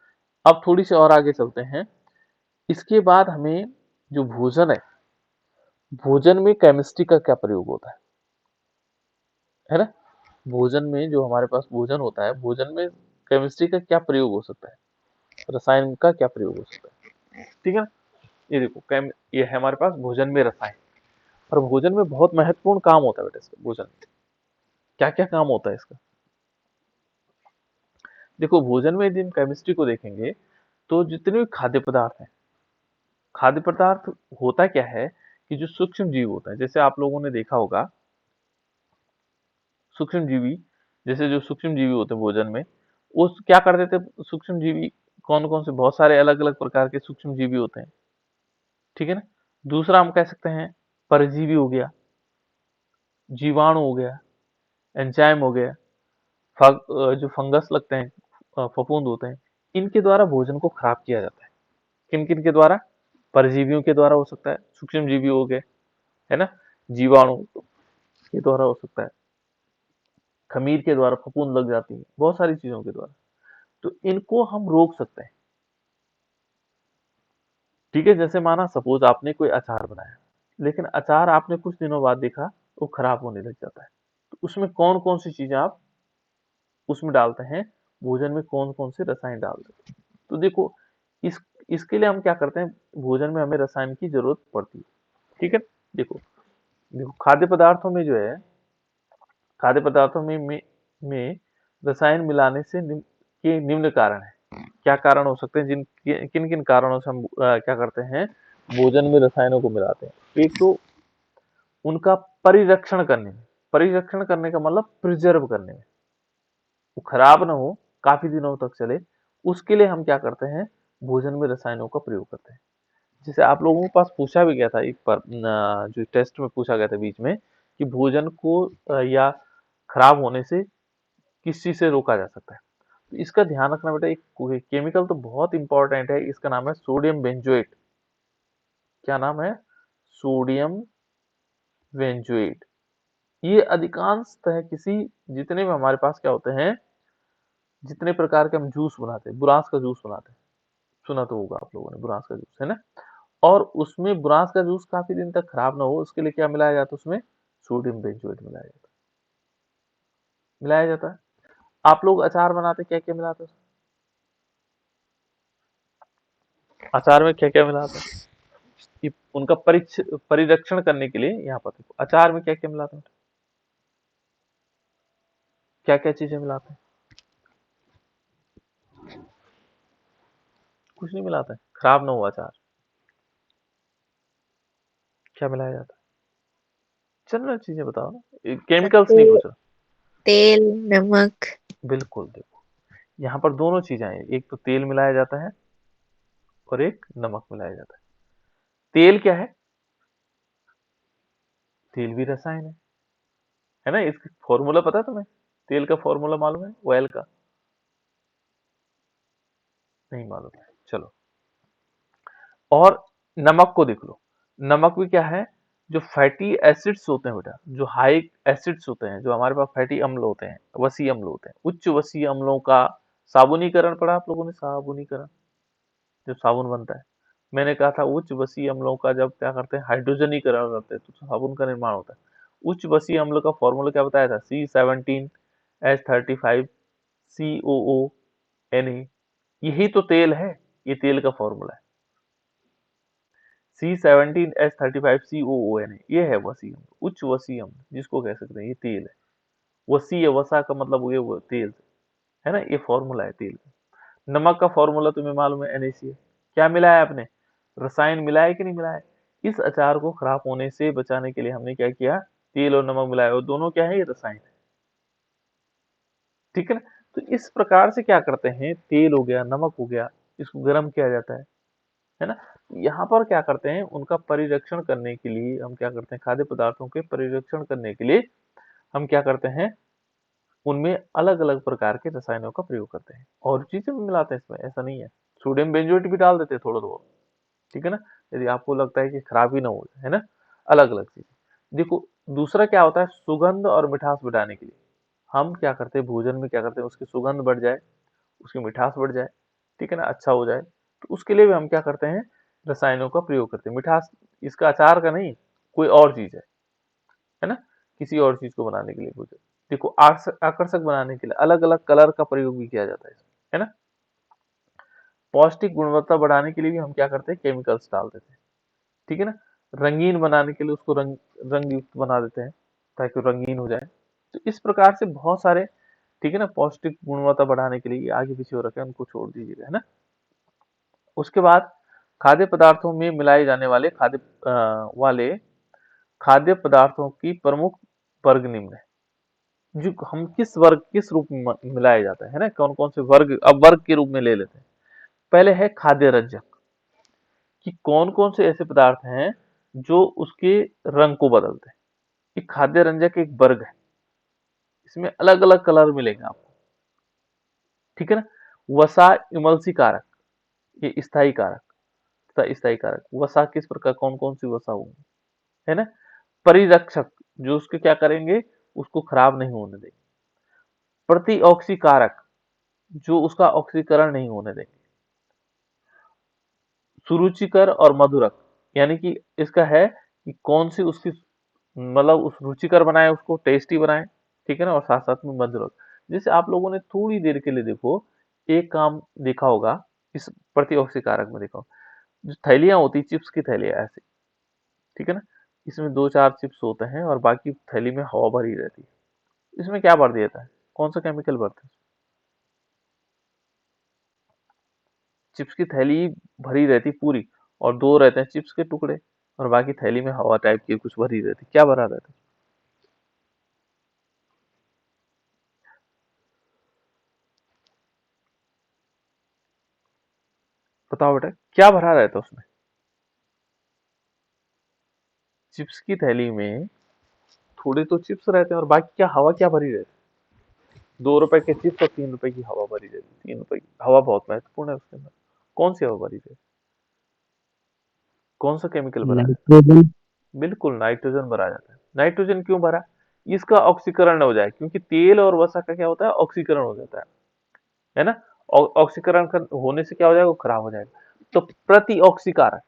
अब थोड़ी सी और आगे चलते हैं। इसके बाद हमें जो भोजन भोजन में केमिस्ट्री का क्या प्रयोग होता है ना? भोजन में जो हमारे पास भोजन होता है, भोजन में केमिस्ट्री का क्या प्रयोग हो सकता है, रसायन का क्या प्रयोग हो सकता है, ठीक है ना? ये देखो ये है हमारे पास भोजन में रसायन। और भोजन में बहुत महत्वपूर्ण काम होता है बेटा इसका। भोजन में क्या क्या काम होता है इसका? देखो भोजन में यदि हम केमिस्ट्री को देखेंगे तो जितने भी खाद्य पदार्थ हैं, खाद्य पदार्थ होता क्या है कि जो सूक्ष्म जीव होता है, जैसे आप लोगों ने देखा होगा सूक्ष्म जीवी, जैसे जो सूक्ष्म जीवी होते हैं भोजन में, वो क्या कर देते हैं सूक्ष्म जीवी, कौन कौन से, बहुत सारे अलग अलग प्रकार के सूक्ष्म जीवी होते हैं, ठीक है ना? दूसरा हम कह सकते हैं परजीवी हो गया, जीवाणु हो गया, एंजाइम हो गया, जो फंगस लगते हैं, फफूंद होते हैं, इनके द्वारा भोजन को खराब किया जाता है। किन किन के द्वारा? परजीवियों के द्वारा हो सकता है, सूक्ष्म जीवी हो गए, है ना, जीवाणु के द्वारा हो सकता है, खमीर के द्वारा फफूंद लग जाती है, बहुत सारी चीजों के द्वारा। तो इनको हम रोक सकते हैं, ठीक है? जैसे माना सपोज आपने कोई अचार बनाया, लेकिन अचार आपने कुछ दिनों बाद देखा वो खराब होने लग जाता है, तो उसमें कौन कौन सी चीजें आप उसमें डालते हैं, भोजन में कौन कौन से रसायन डालते हैं? तो देखो इस इसके लिए हम क्या करते हैं, भोजन में हमें रसायन की जरूरत पड़ती है, ठीक है? देखो देखो खाद्य पदार्थों में जो है, खाद्य पदार्थों में रसायन मिलाने से के निम्न कारण है। क्या कारण हो सकते हैं, जिन किन किन कारणों से हम क्या करते हैं, भोजन में रसायनों को मिलाते हैं? एक तो उनका परिरक्षण करने में, परिरक्षण करने का मतलब प्रिजर्व करने में, वो खराब ना हो, काफी दिनों तक चले, उसके लिए हम क्या करते हैं, भोजन में रसायनों का प्रयोग करते हैं। जैसे आप लोगों के पास पूछा भी गया था एक बार, जो टेस्ट में पूछा गया था बीच में, कि भोजन को या खराब होने से किस चीज से रोका जा सकता है? तो इसका ध्यान रखना बेटा, एक केमिकल तो बहुत इंपॉर्टेंट है, इसका नाम है सोडियम बेंजोएट। क्या नाम है? Sodium benzoate. ये अधिकांशतः किसी, जितने भी हमारे पास क्या होते हैं, जितने प्रकार के हम जूस बनाते हैं, बुरांस का जूस बनाते हैं, सुना तो होगा आप लोगों ने, बुरांस का जूस, है ना? और उसमें बुरांस का जूस काफी दिन तक खराब ना हो, उसके लिए क्या मिलाया जाता है उसमें? सोडियम बेंजोएट मिलाया जाता है। आप लोग अचार बनाते क्या क्या मिलाते हैं? अचार में क्या क्या मिलाते हैं? कि उनका परिरक्षण करने के लिए, यहाँ पर देखो अचार में क्या क्या मिलाते हैं, क्या क्या चीजें मिलाते हैं? कुछ नहीं मिलाते हैं, खराब ना हो अचार, क्या मिलाया जाता है? जनरल चीजें बताओ ना, केमिकल्स नहीं तेल, पूछ रहा। तेल, नमक। बिल्कुल, देखो यहाँ पर दोनों चीजें हैं, एक तो तेल मिलाया जाता है और एक नमक मिलाया जाता है। तेल क्या है? तेल भी रसायन है ना? इसका फॉर्मूला पता है तुम्हें? तेल का फॉर्मूला मालूम है ऑयल का? नहीं मालूम है, चलो। और नमक को देख लो, नमक भी क्या है? जो फैटी एसिड्स होते हैं बेटा, जो हाई एसिड्स होते हैं, जो हमारे पास फैटी अम्ल होते हैं, वसीय अम्ल होते हैं, उच्च वसीय अम्लों का साबुनीकरण पढ़ा आप लोगों ने? साबुनीकरण, जब साबुन बनता है, मैंने कहा था उच्च वसीय अम्लों का जब क्या करते हैं, हाइड्रोजनीकरण करते हैं, तो साबुन का निर्माण होता है। उच्च वसीय अम्ल का फॉर्मूला क्या बताया था? C17H35 COO Na। यही तो तेल है, ये तेल का फॉर्मूला है, C17H35COONA, ये है वसीय अम्ल, उच्च वसीय अम्ल जिसको कह सकते हैं, ये तेल है। वसीय, वसा का मतलब ये वो तेल है ना, ये फॉर्मूला है तेल का। नमक का फॉर्मूला तुम्हें मालूम है, NaCl। क्या मिलाया आपने? रसायन मिलाया कि नहीं मिलाया? इस अचार को खराब होने से बचाने के लिए हमने क्या किया? तेल और नमक मिलाया, और दोनों क्या है? ये रसायन है, ठीक है ना? तो इस प्रकार से क्या करते हैं, तेल हो गया, नमक हो गया, इसको गर्म किया जाता है ना? यहाँ पर क्या करते हैं, उनका परिरक्षण करने के लिए हम क्या करते हैं, खाद्य पदार्थों के परिरक्षण करने के लिए हम क्या करते हैं, उनमें अलग अलग प्रकार के रसायनों का प्रयोग करते हैं, और चीजें भी मिलाते हैं इसमें, ऐसा नहीं है। सोडियम बेंजोएट भी डाल देते हैं थोड़ा थोड़ा, ठीक है ना, यदि आपको लगता है कि खराब ही ना हो, है ना? अलग अलग चीज। देखो दूसरा क्या होता है, सुगंध और मिठास बढ़ाने के लिए हम क्या करते हैं, भोजन में क्या करते हैं, उसकी सुगंध बढ़ जाए, उसकी मिठास बढ़ जाए, ठीक है ना, अच्छा हो जाए, तो उसके लिए भी हम क्या करते हैं, रसायनों का प्रयोग करते हैं। मिठास इसका अचार का नहीं, कोई और चीज है ना, किसी और चीज को बनाने के लिए कुछ, देखो आकर्षक बनाने के लिए अलग अलग कलर का प्रयोग भी किया जाता है ना। पौष्टिक गुणवत्ता बढ़ाने के लिए भी हम क्या करते हैं, केमिकल्स डाल देते हैं, ठीक है ना। रंगीन बनाने के लिए उसको रंग युक्त बना देते हैं ताकि वो रंगीन हो जाए। तो इस प्रकार से बहुत सारे, ठीक है ना, पौष्टिक गुणवत्ता बढ़ाने के लिए आगे पीछे हो रखे हैं, उनको छोड़ दीजिएगा, है ना। उसके बाद खाद्य पदार्थों में मिलाए जाने वाले खाद्य पदार्थों की प्रमुख वर्ग निम्न है। जो हम किस रूप में मिलाया जाता है ना, कौन कौन से वर्ग, अब वर्ग के रूप में ले लेते हैं। पहले है खाद्य रंजक, कि कौन कौन से ऐसे पदार्थ हैं जो उसके रंग को बदलते हैं। ये खाद्य रंजक एक वर्ग है, इसमें अलग अलग कलर मिलेंगे आपको, ठीक है ना। वसा इमल्सी कारक, ये स्थायी कारक तथा स्थायी कारक। वसा किस प्रकार, कौन कौन सी वसा होंगी, है ना। परिरक्षक, जो उसके क्या करेंगे, उसको खराब नहीं होने देंगे। प्रतिऑक्सीकारक, जो उसका ऑक्सीकरण नहीं होने देंगे। सुरुचिकर और मधुरक, यानी कि इसका है कि कौन सी उसकी, मतलब उस रुचिकर बनाए, उसको टेस्टी बनाए, ठीक है ना, और साथ साथ में मधुरक। जैसे आप लोगों ने थोड़ी देर के लिए देखो, एक काम देखा होगा इस प्रतिऑक्सीकारक में, देखो जो थैलियां होती, चिप्स की थैलियां ऐसे, ठीक है ना, इसमें दो चार चिप्स होते हैं और बाकी थैली में हवा भरी रहती है। इसमें क्या भर दिया था, कौन सा केमिकल भरता है। चिप्स की थैली भरी रहती पूरी, और दो रहते हैं चिप्स के टुकड़े, और बाकी थैली में हवा टाइप की कुछ भरी रहती, क्या भरा रहता है। बताओ बेटा, क्या भरा रहता है उसमें। चिप्स की थैली में थोड़े तो चिप्स रहते हैं और बाकी क्या, हवा क्या भरी रहती है। 2 रुपए के चिप्स और 3 रुपए की हवा भरी रहती है। 3 रुपए की हवा बहुत महत्वपूर्ण है उसके अंदर। कौन सी हवा भरी रहती है, कौन सा केमिकल भरा है। नाइट्रोजन। बिल्कुल नाइट्रोजन भरा जाता है। नाइट्रोजन क्यों भरा, इसका ऑक्सीकरण हो जाए, क्योंकि तेल और वसा का क्या होता है, ऑक्सीकरण हो जाता है ना। ऑक्सीकरण होने से क्या हो जाएगा, वो खराब हो जाएगा। तो प्रति ऑक्सीकारक,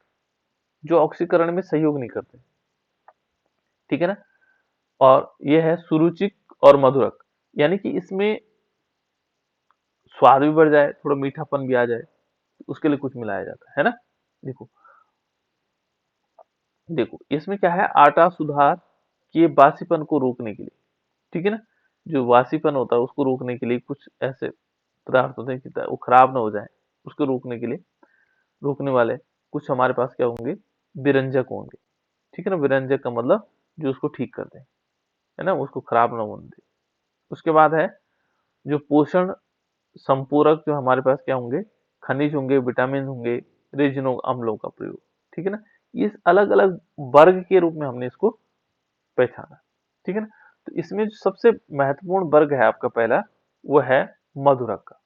जो ऑक्सीकरण में सहयोग नहीं करते, ठीक है ना। और ये है सुरुचिक और मधुरक, यानी कि इसमें स्वाद भी बढ़ जाए, थोड़ा मीठापन भी आ जाए, उसके लिए कुछ मिलाया जाता है ना। देखो देखो इसमें क्या है, आटा सुधार के बासीपन को रोकने के लिए, ठीक है ना, जो वासीपन होता है उसको रोकने के लिए कुछ ऐसे पदार्थ होते हैं कि वो खराब ना हो जाए, उसको रोकने के लिए, रोकने वाले कुछ हमारे पास क्या होंगे, विरंजक होंगे, ठीक है ना। विरंजक का मतलब जो उसको ठीक कर दें, है ना, उसको खराब ना होने दे। उसके बाद है जो पोषण संपूरक, जो हमारे पास क्या होंगे, खनिज होंगे, विटामिन होंगे, रेजिनो अम्लों का प्रयोग, ठीक है ना। इस अलग अलग वर्ग के रूप में हमने इसको पहचाना, ठीक है ना। तो इसमें जो सबसे महत्वपूर्ण वर्ग है आपका पहला, वो है मधुरक का।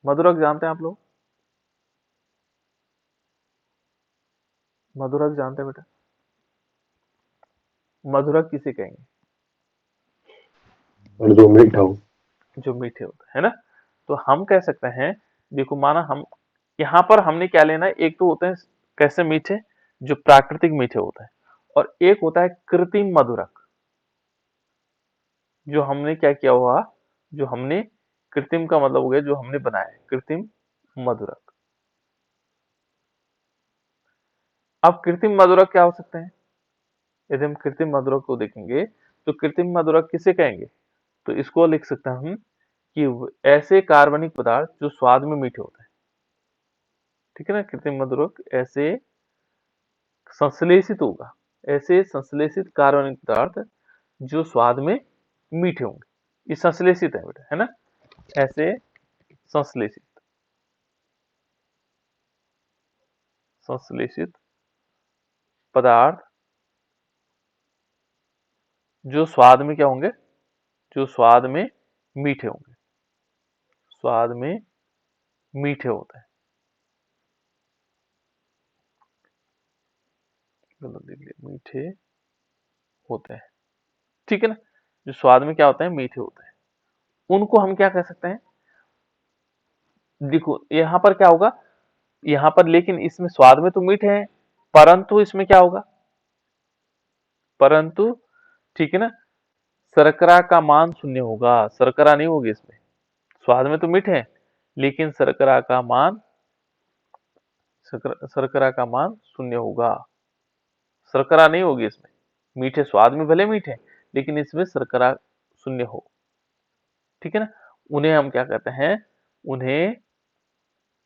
मधुरक जानते हैं आप लोग, मधुरक जानते हैं बेटा, मधुरक किसे कहेंगे, और जो मीठा हो। जो मीठे होते हैं, है ना। तो हम कह सकते हैं, देखो माना हम यहाँ पर हमने क्या लेना है, एक तो होते हैं कैसे मीठे, जो प्राकृतिक मीठे होते हैं, और एक होता है कृत्रिम मधुरक, जो हमने क्या किया हुआ, जो हमने, कृत्रिम का मतलब हो गया जो हमने बनाया है, कृत्रिम मधुरक। अब कृत्रिम मधुरक क्या हो सकते हैं, यदि हम कृत्रिम मधुरक को देखेंगे, तो कृत्रिम मधुरक किसे कहेंगे, तो इसको लिख सकते हैं हम कि ऐसे कार्बनिक पदार्थ जो स्वाद में मीठे होते हैं, ठीक है ना। कृत्रिम मधुरक ऐसे संश्लेषित होगा, ऐसे संश्लेषित कार्बनिक पदार्थ जो स्वाद में मीठे होंगे, ये संश्लेषित है बेटा, है ना। ऐसे संश्लेषित संश्लेषित पदार्थ जो स्वाद में क्या होंगे, जो स्वाद में मीठे होंगे, स्वाद में मीठे होते हैं, गलत लिख लिया, मीठे होते हैं, ठीक है ना। जो स्वाद में क्या होते हैं, मीठे होते हैं, उनको हम क्या कह सकते हैं। देखो यहाँ पर क्या होगा, यहाँ पर लेकिन इसमें स्वाद में तो मीठे हैं, परंतु इसमें क्या होगा, परंतु ठीक है ना, शर्करा का मान शून्य होगा, शर्करा नहीं होगी इसमें। स्वाद में तो मीठे हैं लेकिन शर्करा का मान शून्य होगा, शर्करा नहीं होगी इसमें। मीठे स्वाद में भले मीठे लेकिन इसमें शर्करा शून्य हो, ठीक है ना। उन्हें हम क्या कहते हैं, उन्हें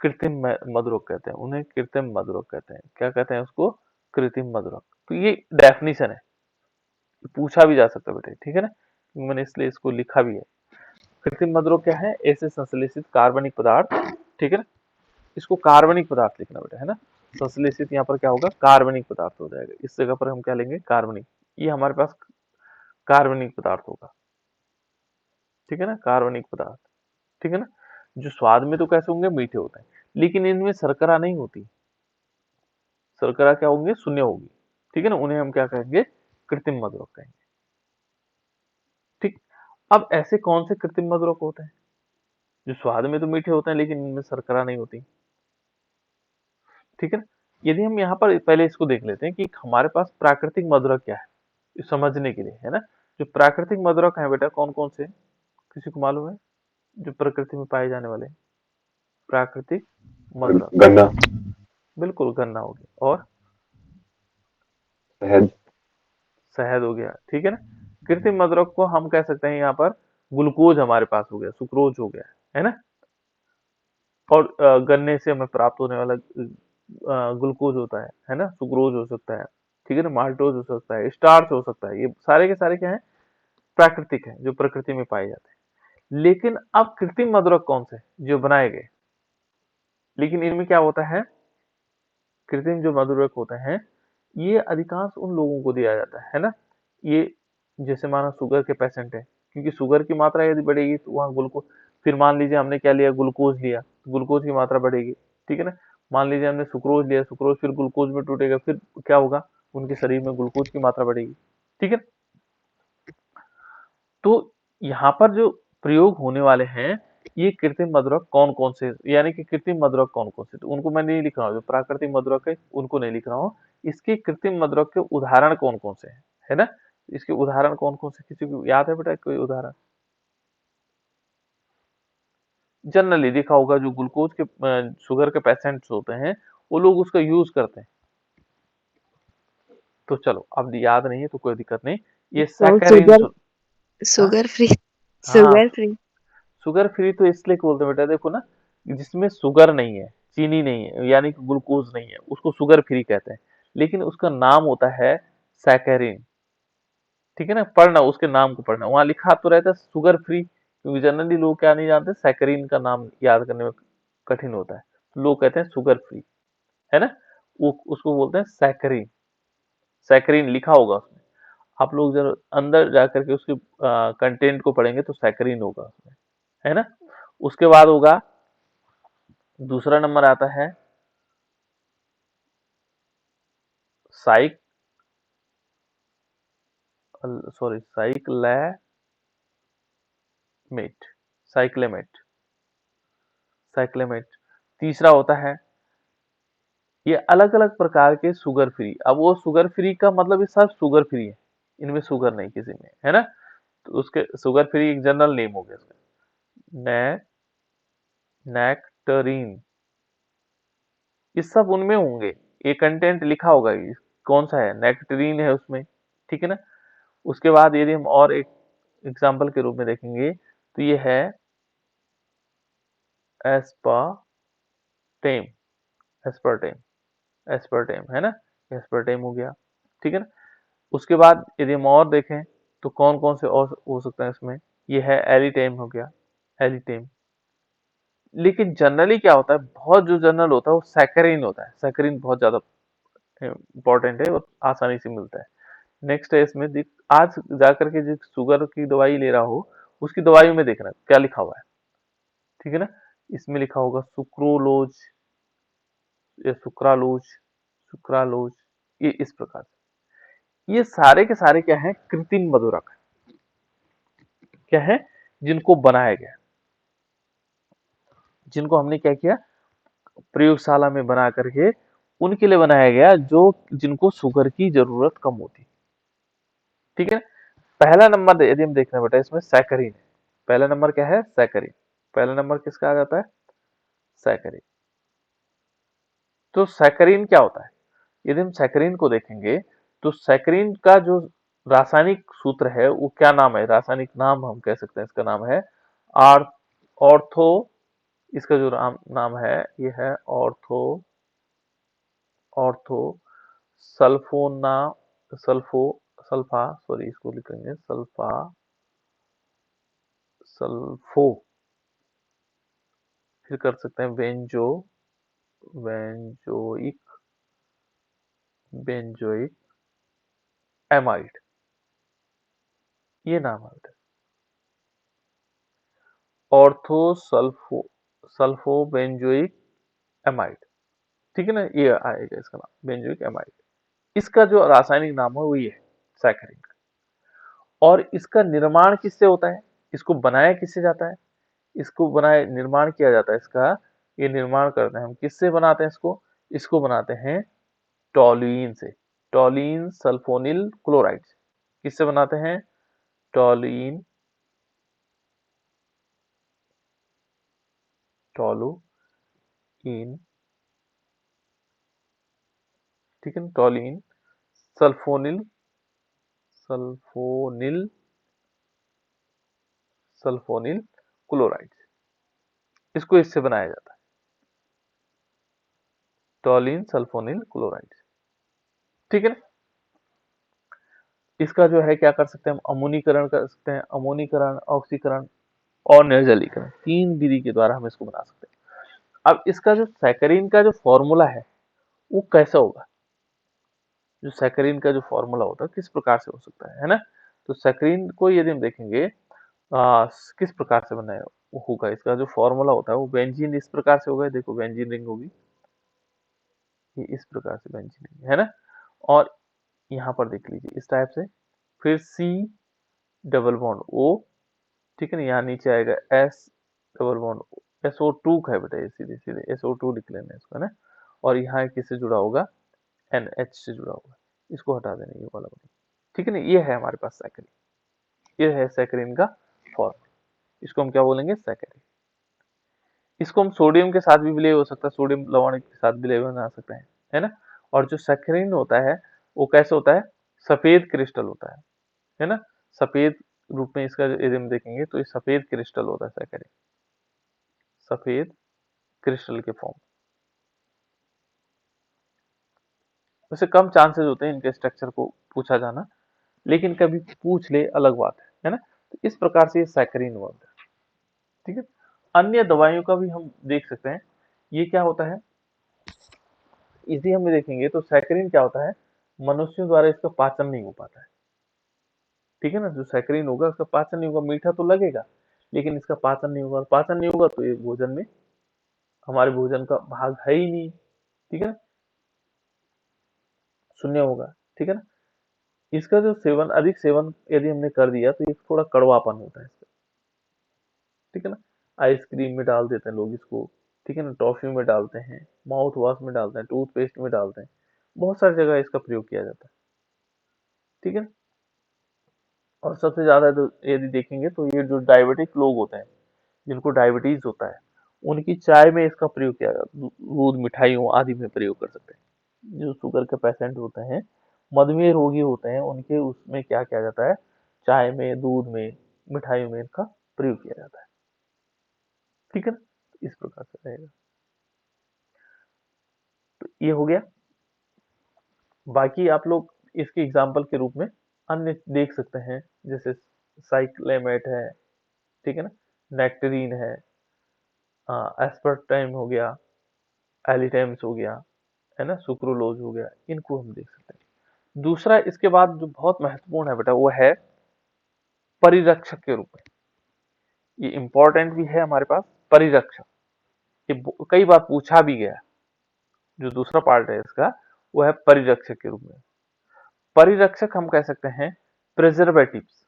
कृत्रिम मधुरक कहते हैं, उन्हें कृत्रिम मधुरक कहते हैं। क्या कहते हैं उसको, कृत्रिम मधुरक। तो ये डेफिनेशन है, पूछा भी जा सकता है बेटे, ठीक है ना, मैंने इसलिए इसको लिखा भी है। कृत्रिम मधुरक क्या है, ऐसे संश्लेषित कार्बनिक पदार्थ, ठीक है ना, इसको कार्बनिक पदार्थ लिखना बेटा, है ना। संश्लेषित यहाँ पर क्या होगा, कार्बनिक पदार्थ हो जाएगा, इस जगह पर हम क्या लेंगे, कार्बनिक। ये हमारे पास कार्बनिक पदार्थ होगा, ठीक है ना, कार्बनिक पदार्थ, ठीक है ना। जो स्वाद में तो कैसे होंगे, मीठे होते हैं, लेकिन इनमें शर्करा नहीं होती, शर्करा क्या होंगे, शून्य होगी, ठीक है ना। उन्हें हम क्या कहेंगे, कृत्रिम मधुरक कहेंगे, ठीक। अब ऐसे कौन से कृत्रिम मधुरक होते हैं जो स्वाद में तो मीठे होते हैं लेकिन इनमें शर्करा नहीं होती, ठीक है ना। यदि हम यहाँ पर पहले इसको देख लेते हैं कि हमारे पास प्राकृतिक मधुरक क्या है, इस समझने के लिए, है ना। जो प्राकृतिक मधुरक है बेटा, कौन कौन से, किसी को मालूम है, जो प्रकृति में पाए जाने वाले प्राकृतिक मधुरक। गन्ना, बिल्कुल, गन्ना हो गया, और शहद, शहद हो गया, ठीक है ना। कृत्रिम मधुरक को हम कह सकते हैं यहाँ पर ग्लूकोज हमारे पास हो गया, सुक्रोज हो गया, है ना। और गन्ने से हमें प्राप्त होने वाला ग्लूकोज होता है ना, सुक्रोज हो सकता है, ठीक है ना, माल्टोज हो सकता है, स्टार्च हो सकता है। ये सारे के सारे क्या है, प्राकृतिक है, जो प्रकृति में पाए जाते हैं। लेकिन अब कृत्रिम मधुरक कौन से, जो बनाए गए, लेकिन इनमें क्या होता है, कृत्रिम जो मधुरक होते हैं, ये अधिकांश उन लोगों को दिया जाता है ना। ये जैसे मानो शुगर के पेशेंट है, क्योंकि शुगर की मात्रा यदि बढ़ेगी तो वहाँ ग्लूकोज, फिर मान लीजिए हमने क्या लिया, ग्लूकोज लिया, तो ग्लूकोज की मात्रा बढ़ेगी, ठीक है ना। मान लीजिए हमने सुक्रोज लिया, सुक्रोज फिर ग्लूकोज में टूटेगा, फिर क्या होगा, उनके शरीर में ग्लूकोज की मात्रा बढ़ेगी, ठीक है। तो यहाँ पर जो प्रयोग होने वाले हैं, ये कृत्रिम मधुरक कौन कौन से, यानी कि कृत्रिम मधुरक कौन कौन से, तो उनको मैं नहीं लिख रहा हूँ, जो प्राकृतिक मधुरक है उनको नहीं लिख रहा हूँ। इसके कृत्रिम मधुरक के उदाहरण कौन कौन से हैं, है ना। इसके उदाहरण कौन कौन से, किसी को याद है बेटा कोई उदाहरण। जनरली देखा होगा, जो ग्लूकोज के शुगर के पेशेंट्स होते हैं, वो लोग उसका यूज करते हैं। तो चलो, अब याद नहीं है तो कोई दिक्कत नहीं। ये सैकरिन, शुगर हाँ शुगर फ्री हाँ, शुगर फ्री शुगर फ्री तो इसलिए बोलते हैं बेटा, देखो ना, जिसमें शुगर नहीं है, चीनी नहीं है, यानी कि ग्लूकोज नहीं है, उसको शुगर फ्री कहते हैं। लेकिन उसका नाम होता है सैकरिन, ठीक है ना। पढ़ना, उसके नाम को पढ़ना, वहां लिखा तो रहता है शुगर फ्री, क्योंकि जनरली लोग क्या नहीं जानते, सैकरिन का नाम याद करने में कठिन होता है, तो लोग कहते हैं शुगर फ्री, है ना। वो उसको बोलते हैं सैकरिन, सैकरिन लिखा होगा उसमें। आप लोग जब अंदर जाकर के उसके कंटेंट को पढ़ेंगे तो सैकरिन होगा उसमें, है ना। उसके बाद होगा, दूसरा नंबर आता है साइक साइक्लेमेट, साइक्लेमेट, साइक्लेमेट। तीसरा होता है, ये अलग अलग प्रकार के शुगर फ्री। अब वो शुगर फ्री का मतलब ये सब शुगर फ्री है, इनमें शुगर नहीं किसी में, है ना। तो उसके शुगर फ्री एक जनरल नेम हो गया इसका, ने नेक्टरीन, ये सब उनमें होंगे, ये कंटेंट लिखा होगा, ये कौन सा है, नेक्टरीन है उसमें, ठीक है ना। उसके बाद यदि हम और एक एग्जाम्पल के रूप में देखेंगे तो ये है एस्पार्टेम, एस्पार्टेम, एस्पार्टेम, है ना, एस्पार्टेम हो गया, ठीक है ना। उसके बाद यदि हम और देखें तो कौन कौन से और हो सकते हैं इसमें, ये है एलिटेम हो गया, एलिटेम। लेकिन जनरली क्या होता है, बहुत जो जनरल होता है वो सैकरिन होता है, सैकरिन बहुत ज्यादा इंपॉर्टेंट है और आसानी से मिलता है। नेक्स्ट है इसमें आज जाकर के जिस शुगर की दवाई ले रहा हो, उसकी दवाई में देखना क्या लिखा हुआ है, ठीक है ना। इसमें लिखा होगा सुक्रोलोज या सुक्रालोज, सुक्रालोज, ये इस प्रकार से। ये सारे के सारे क्या है, कृत्रिम मधुरक क्या है, जिनको बनाया गया, जिनको हमने क्या किया, प्रयोगशाला में बना करके उनके लिए बनाया गया जो जिनको शुगर की जरूरत कम होती। ठीक है, पहला नंबर यदि हम देख रहे हैं बेटा इसमें सैकरीन है। पहला नंबर क्या है? सैकरीन। पहला नंबर किसका आ जाता है? सैकरीन। तो सैकरीन क्या होता है? यदि हम सैकरीन को देखेंगे तो सैकरीन का जो रासायनिक सूत्र है वो क्या नाम है? रासायनिक नाम हम कह सकते हैं इसका नाम है ऑर्थो। इसका जो नाम है ये है ऑर्थो सल्फोना सल्फो सल्फा सॉरी इसको लिखेंगे सल्फो। फिर कर सकते हैं बेंजोइक बेंजोइक एमाइड, ये नाम है ऑर्थो सल्फो बेंजोइक एमाइड। ठीक है ना, ये आएगा इसका नाम बेंजोइक एमाइड। इसका जो रासायनिक नाम है वो ये है सैकरीन का। और इसका निर्माण किससे होता है? इसको बनाया किससे जाता है? इसको बनाए निर्माण किया जाता है इसका, ये निर्माण करते हैं हम किससे बनाते हैं इसको? इसको बनाते हैं टॉल्यूइन से, टॉल्यूइन सल्फोनिल क्लोराइड। किससे बनाते हैं? Toluene toluene. ठीक है ना, toluene sulphonyl sulphonyl sulphonyl chloride, इसको इससे बनाया जाता है टॉल्यूइन सल्फोनिल क्लोराइड। ठीक है ना, इसका जो है क्या कर सकते हैं हम? अमोनीकरण कर सकते हैं, अमोनीकरण, ऑक्सीकरण और निर्जलीकरण, 3 विधि के द्वारा हम इसको बना सकते हैं। अब इसका जो सैकरीन का जो फॉर्मूला है वो कैसा होगा? जो सैकरीन का जो फॉर्मूला होता है किस प्रकार से हो सकता है ना? तो सैकरीन को यदि हम देखेंगे किस प्रकार से बनाया होगा, इसका जो फॉर्मूला होता है वो बेंजीन इस प्रकार से होगा। देखो बेंजीन रिंग होगी, ये इस प्रकार से बेंजीन रिंग है ना। और यहाँ पर देख लीजिए इस टाइप से, फिर सी डबल बॉन्ड ओ। ठीक है ना, यहाँ नीचे आएगा एस डबल बॉन्ड SO2 का है बेटा, ये सीधे सीधे SO2 लिख लेना है इसको ना। और यहाँ किससे जुड़ा होगा? NH से जुड़ा होगा, इसको हटा देना ये वाला बॉन्ड। ठीक है ना, ये है हमारे पास सैकरीन, ये है सैकरीन का फॉर्म। इसको हम क्या बोलेंगे? सैकरीन। इसको हम सोडियम के साथ भी विलय हो सकता है, सोडियम लवण के साथ विलय बना सकते हैं, है ना। और जो सैकरीन होता है वो कैसे होता है? सफेद क्रिस्टल होता है ना। सफेद रूप में इसका यदि हम देखेंगे तो ये सफेद क्रिस्टल होता है सैकरीन, सफेद क्रिस्टल के फॉर्म। वैसे कम चांसेस होते हैं इनके स्ट्रक्चर को पूछा जाना, लेकिन कभी पूछ ले अलग बात है ना। तो इस प्रकार से ये सैकरीन बनता है। ठीक है, अन्य दवाइयों का भी हम देख सकते हैं, ये क्या होता है इसी हम देखेंगे तो सैकरीन क्या होता है, मनुष्यों द्वारा इसका पाचन नहीं हो पाता है। ठीक है ना, जो सैकरीन होगा उसका पाचन नहीं होगा, मीठा तो लगेगा लेकिन इसका पाचन नहीं होगा, पाचन नहीं होगा तो ये भोजन में हमारे भोजन का भाग है ही नहीं। ठीक है ना, शून्य होगा। ठीक है ना, इसका जो सेवन, अधिक सेवन यदि हमने कर दिया तो ये थोड़ा कड़वापन होता है इसका। ठीक है ना, आइसक्रीम में डाल देते हैं लोग इसको। ठीक है ना, टॉफी में डालते हैं, माउथ वॉश में डालते हैं, टूथपेस्ट में डालते हैं, बहुत सारी जगह इसका प्रयोग किया जाता है। ठीक है, और सबसे ज्यादा तो यदि देखेंगे तो ये जो डायबिटिक लोग होते हैं, जिनको डायबिटीज होता है, उनकी चाय में इसका प्रयोग किया जाता है, दूध मिठाइयों आदि में प्रयोग कर सकते हैं। जो शुगर के पेशेंट होते हैं, मधुमेह रोगी होते हैं, उनके उसमें क्या किया जाता है? चाय में, दूध में, मिठाइयों में इनका प्रयोग किया जाता है। ठीक है ना, इस प्रकार से रहेगा। तो ये हो गया। बाकी आप लोग इसके एग्जाम्पल के रूप में अन्य देख सकते हैं, जैसे साइक्लेमेट है, ठीक है ना, नेक्टरीन एस्पर्टाइम हो गया, एलिटेम्स हो गया, है ना, सुक्रोलोज हो गया, इनको हम देख सकते हैं। दूसरा इसके बाद जो बहुत महत्वपूर्ण है बेटा वो है परिरक्षक के रूप में। ये इंपॉर्टेंट भी है हमारे पास, परिरक्षक। ये कई बार पूछा भी गया। जो दूसरा पार्ट है इसका वो है परिरक्षक के रूप में। परिरक्षक हम कह सकते हैं प्रिजर्वेटिव्स,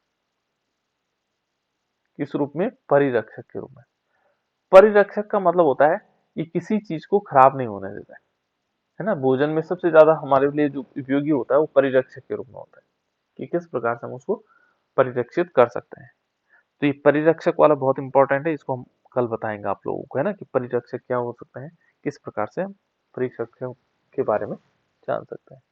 किस रूप में? परिरक्षक के रूप में। परिरक्षक का मतलब होता है ये किसी चीज को खराब नहीं होने देता है ना। भोजन में सबसे ज्यादा हमारे लिए जो उपयोगी होता है वो परिरक्षक के रूप में होता है कि किस प्रकार से हम उसको परिरक्षित कर सकते हैं। तो ये परिरक्षक वाला बहुत इंपॉर्टेंट है, इसको हम कल बताएंगे आप लोगों को, है ना, कि परिरक्षक क्या हो सकते हैं, किस प्रकार से हम परिरक्षक के बारे में जान सकते हैं।